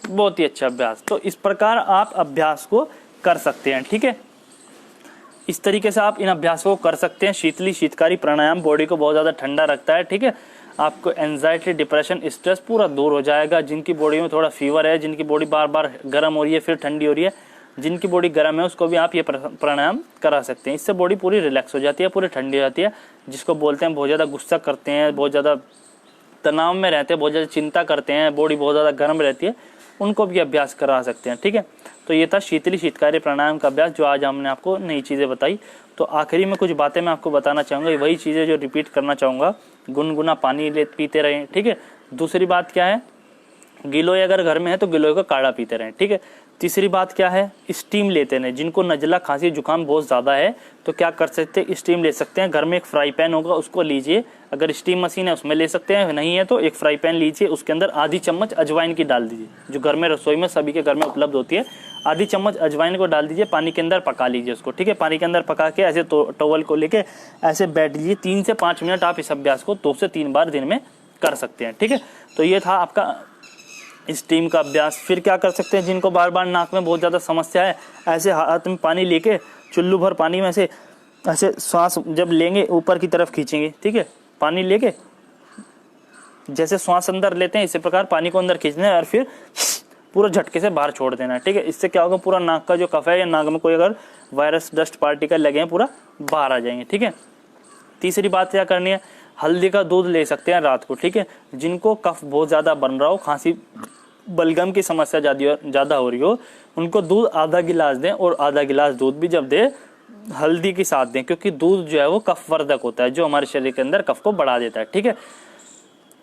बहुत ही अच्छा अभ्यास। तो इस प्रकार आप अभ्यास को कर सकते हैं, ठीक है। इस तरीके से आप इन अभ्यासों को कर सकते हैं। शीतकारी प्राणायाम बॉडी को बहुत ज़्यादा ठंडा रखता है, ठीक है। आपको एंजाइटी, डिप्रेशन, स्ट्रेस पूरा दूर हो जाएगा। जिनकी बॉडी में थोड़ा फीवर है, जिनकी बॉडी बार बार गर्म हो रही है फिर ठंडी हो रही है, जिनकी बॉडी गर्म है उसको भी आप ये प्राणायाम करा सकते हैं। इससे बॉडी पूरी रिलैक्स हो जाती है, पूरी ठंडी हो जाती है। जिसको बोलते हैं बहुत ज़्यादा गुस्सा करते हैं, बहुत ज़्यादा तनाव में रहते हैं, बहुत ज़्यादा चिंता करते हैं, बॉडी बहुत ज़्यादा गर्म रहती है, उनको भी अभ्यास करा सकते हैं, ठीक है। तो ये था शीतकारी प्राणायाम का अभ्यास, जो आज हमने आपको नई चीज़ें बताई। तो आखिरी में कुछ बातें मैं आपको बताना चाहूँगा, वही चीज़ें जो रिपीट करना चाहूँगा। गुनगुना पानी पीते रहें, ठीक है। दूसरी बात क्या है? गिलोय अगर घर में है तो गिलोय का काढ़ा पीते रहें, ठीक है। तीसरी बात क्या है? स्टीम लेते रहें। जिनको नज़ला, खांसी, जुकाम बहुत ज़्यादा है तो क्या कर सकते हैं? स्टीम ले सकते हैं। घर में एक फ्राई पैन होगा, उसको लीजिए। अगर स्टीम मशीन है उसमें ले सकते हैं, नहीं है तो एक फ्राई पैन लीजिए, उसके अंदर आधी चम्मच अजवाइन की डाल दीजिए, जो घर में रसोई में सभी के घर में उपलब्ध होती है। आधी चम्मच अजवाइन को डाल दीजिए, पानी के अंदर पका लीजिए उसको, ठीक है। पानी के अंदर पका के ऐसे टॉवल को लेके ऐसे बैठ लीजिए। 3 से 5 मिनट आप इस अभ्यास को 2 से 3 बार दिन में कर सकते हैं, ठीक है। तो ये था आपका स्टीम का अभ्यास। फिर क्या कर सकते हैं? जिनको बार बार नाक में बहुत ज़्यादा समस्या है, ऐसे हाथ में पानी लेके चुल्लू भर पानी में ऐसे ऐसे श्वास जब लेंगे ऊपर की तरफ खींचेंगे, ठीक है। पानी लेके जैसे श्वास अंदर लेते हैं, इसी प्रकार पानी को अंदर खींचना है और फिर पूरा झटके से बाहर छोड़ देना है, ठीक है। इससे क्या होगा? पूरा नाक का जो कफ है या नाक में कोई अगर वायरस, डस्ट पार्टिकल लगे हैं, पूरा बाहर आ जाएंगे, ठीक है। तीसरी बात क्या करनी है? हल्दी का दूध ले सकते हैं रात को, ठीक है। जिनको कफ बहुत ज़्यादा बन रहा हो, खांसी, बलगम की समस्या ज़्यादा हो रही हो, उनको दूध आधा गिलास दें, और आधा गिलास दूध भी जब दें हल्दी के साथ दें, क्योंकि दूध जो है वो कफ वर्धक होता है, जो हमारे शरीर के अंदर कफ को बढ़ा देता है, ठीक है।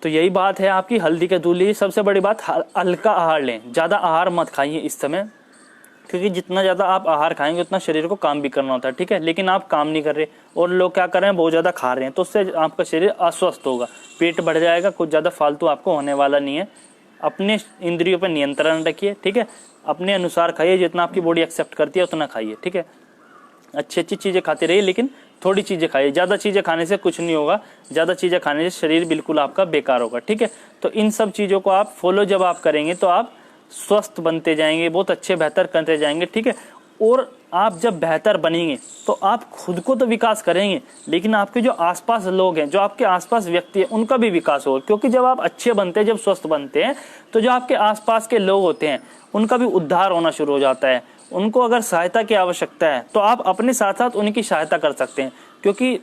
तो यही बात है आपकी, हल्दी का दूध लीजिए। सबसे बड़ी बात, हल्का आहार लें। ज़्यादा आहार मत खाइए इस समय, क्योंकि जितना ज़्यादा आप आहार खाएंगे उतना शरीर को काम भी करना होता है, ठीक है। लेकिन आप काम नहीं कर रहे और लोग क्या कर रहे हैं? बहुत ज़्यादा खा रहे हैं, तो उससे आपका शरीर अस्वस्थ होगा, पेट बढ़ जाएगा। कुछ ज़्यादा फालतू आपको होने वाला नहीं है। अपने इंद्रियों पर नियंत्रण रखिए, ठीक है। अपने अनुसार खाइए, जितना आपकी बॉडी एक्सेप्ट करती है उतना खाइए, ठीक है। अच्छी चीज़ें खाते रहिए, लेकिन थोड़ी चीज़ें खाइए। ज़्यादा चीज़ें खाने से कुछ नहीं होगा, ज़्यादा चीज़ें खाने से शरीर बिल्कुल आपका बेकार होगा, ठीक है। तो इन सब चीज़ों को आप फॉलो जब आप करेंगे तो आप स्वस्थ बनते जाएंगे, बहुत अच्छे बेहतर करते जाएंगे, ठीक है। और आप जब बेहतर बनेंगे तो आप खुद को तो विकास करेंगे, लेकिन आपके जो आसपास लोग हैं, जो आपके आसपास व्यक्ति हैं, उनका भी विकास होगा। क्योंकि जब आप अच्छे बनते हैं, जब स्वस्थ बनते हैं, तो जो आपके आसपास के लोग होते हैं उनका भी उद्धार होना शुरू हो जाता है। उनको अगर सहायता की आवश्यकता है तो आप अपने साथ साथ उनकी सहायता कर सकते हैं। क्योंकि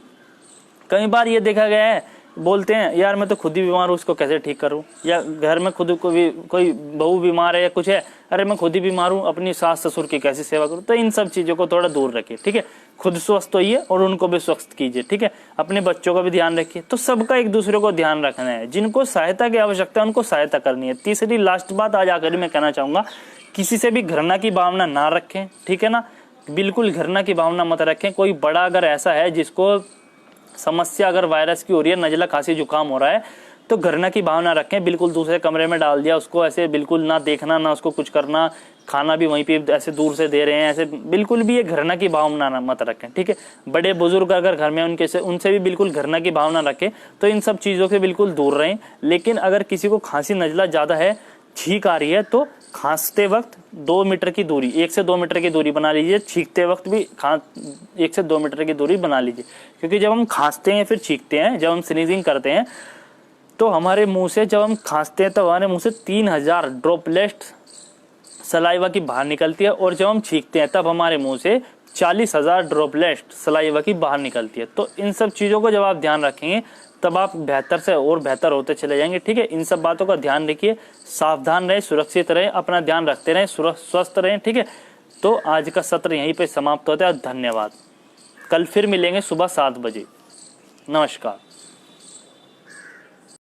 कई बार ये देखा गया है, बोलते हैं यार मैं तो खुद ही बीमार हूँ, उसको कैसे ठीक करूँ, या घर में खुद को भी कोई बहू बीमार है या कुछ है, अरे मैं खुद ही बीमार हूँ, अपनी सास ससुर की कैसे सेवा करूँ। तो इन सब चीज़ों को थोड़ा दूर रखिए, ठीक है। खुद स्वस्थ होइए और उनको भी स्वस्थ कीजिए, ठीक है। अपने बच्चों का भी ध्यान रखिए। तो सबका एक दूसरे को ध्यान रखना है। जिनको सहायता की आवश्यकता है उनको सहायता करनी है। तीसरी लास्ट बात आज आखिर में कहना चाहूँगा, किसी से भी घृणा की भावना ना रखें, ठीक है ना। बिल्कुल घृणा की भावना मत रखें। कोई बड़ा अगर ऐसा है जिसको समस्या अगर वायरस की हो रही है, नज़ला, खांसी, जुकाम हो रहा है, तो घृणा की भावना रखें। बिल्कुल दूसरे कमरे में डाल दिया उसको, ऐसे बिल्कुल ना देखना, ना उसको कुछ करना, खाना भी वहीं पे ऐसे दूर से दे रहे हैं, ऐसे बिल्कुल भी ये घृणा की भावना ना मत रखें, ठीक है। बड़े बुजुर्ग अगर घर में उनसे भी बिल्कुल घृणा की भावना रखें। तो इन सब चीज़ों से बिल्कुल दूर रहें। लेकिन अगर किसी को खांसी, नज़ला ज़्यादा है, छींक आ रही है, तो खांसते वक्त 2 मीटर की दूरी, 1 से 2 मीटर की दूरी बना लीजिए। छींकते वक्त भी 1 से 2 मीटर की दूरी बना लीजिए। क्योंकि जब हम खांसते हैं फिर छींकते हैं, जब हम स्नीजिंग करते हैं, तो हमारे मुंह से, जब हम खांसते हैं तो हमारे मुंह से 3000 ड्रॉपलेट सलाइवा की बाहर निकलती है, और जब हम छींकते हैं तब हमारे मुंह से 40,000 ड्रॉपलेट सलाइवा की बाहर निकलती है। तो इन सब चीज़ों को जब आप ध्यान रखेंगे तब आप बेहतर से और बेहतर होते चले जाएंगे। ठीक है, इन सब बातों का ध्यान रखिए, सावधान रहें, सुरक्षित रहें, अपना ध्यान रखते रहें, स्वस्थ रहें। ठीक है, तो आज का सत्र यहीं पे समाप्त होता है। धन्यवाद। कल फिर मिलेंगे सुबह 7 बजे। नमस्कार।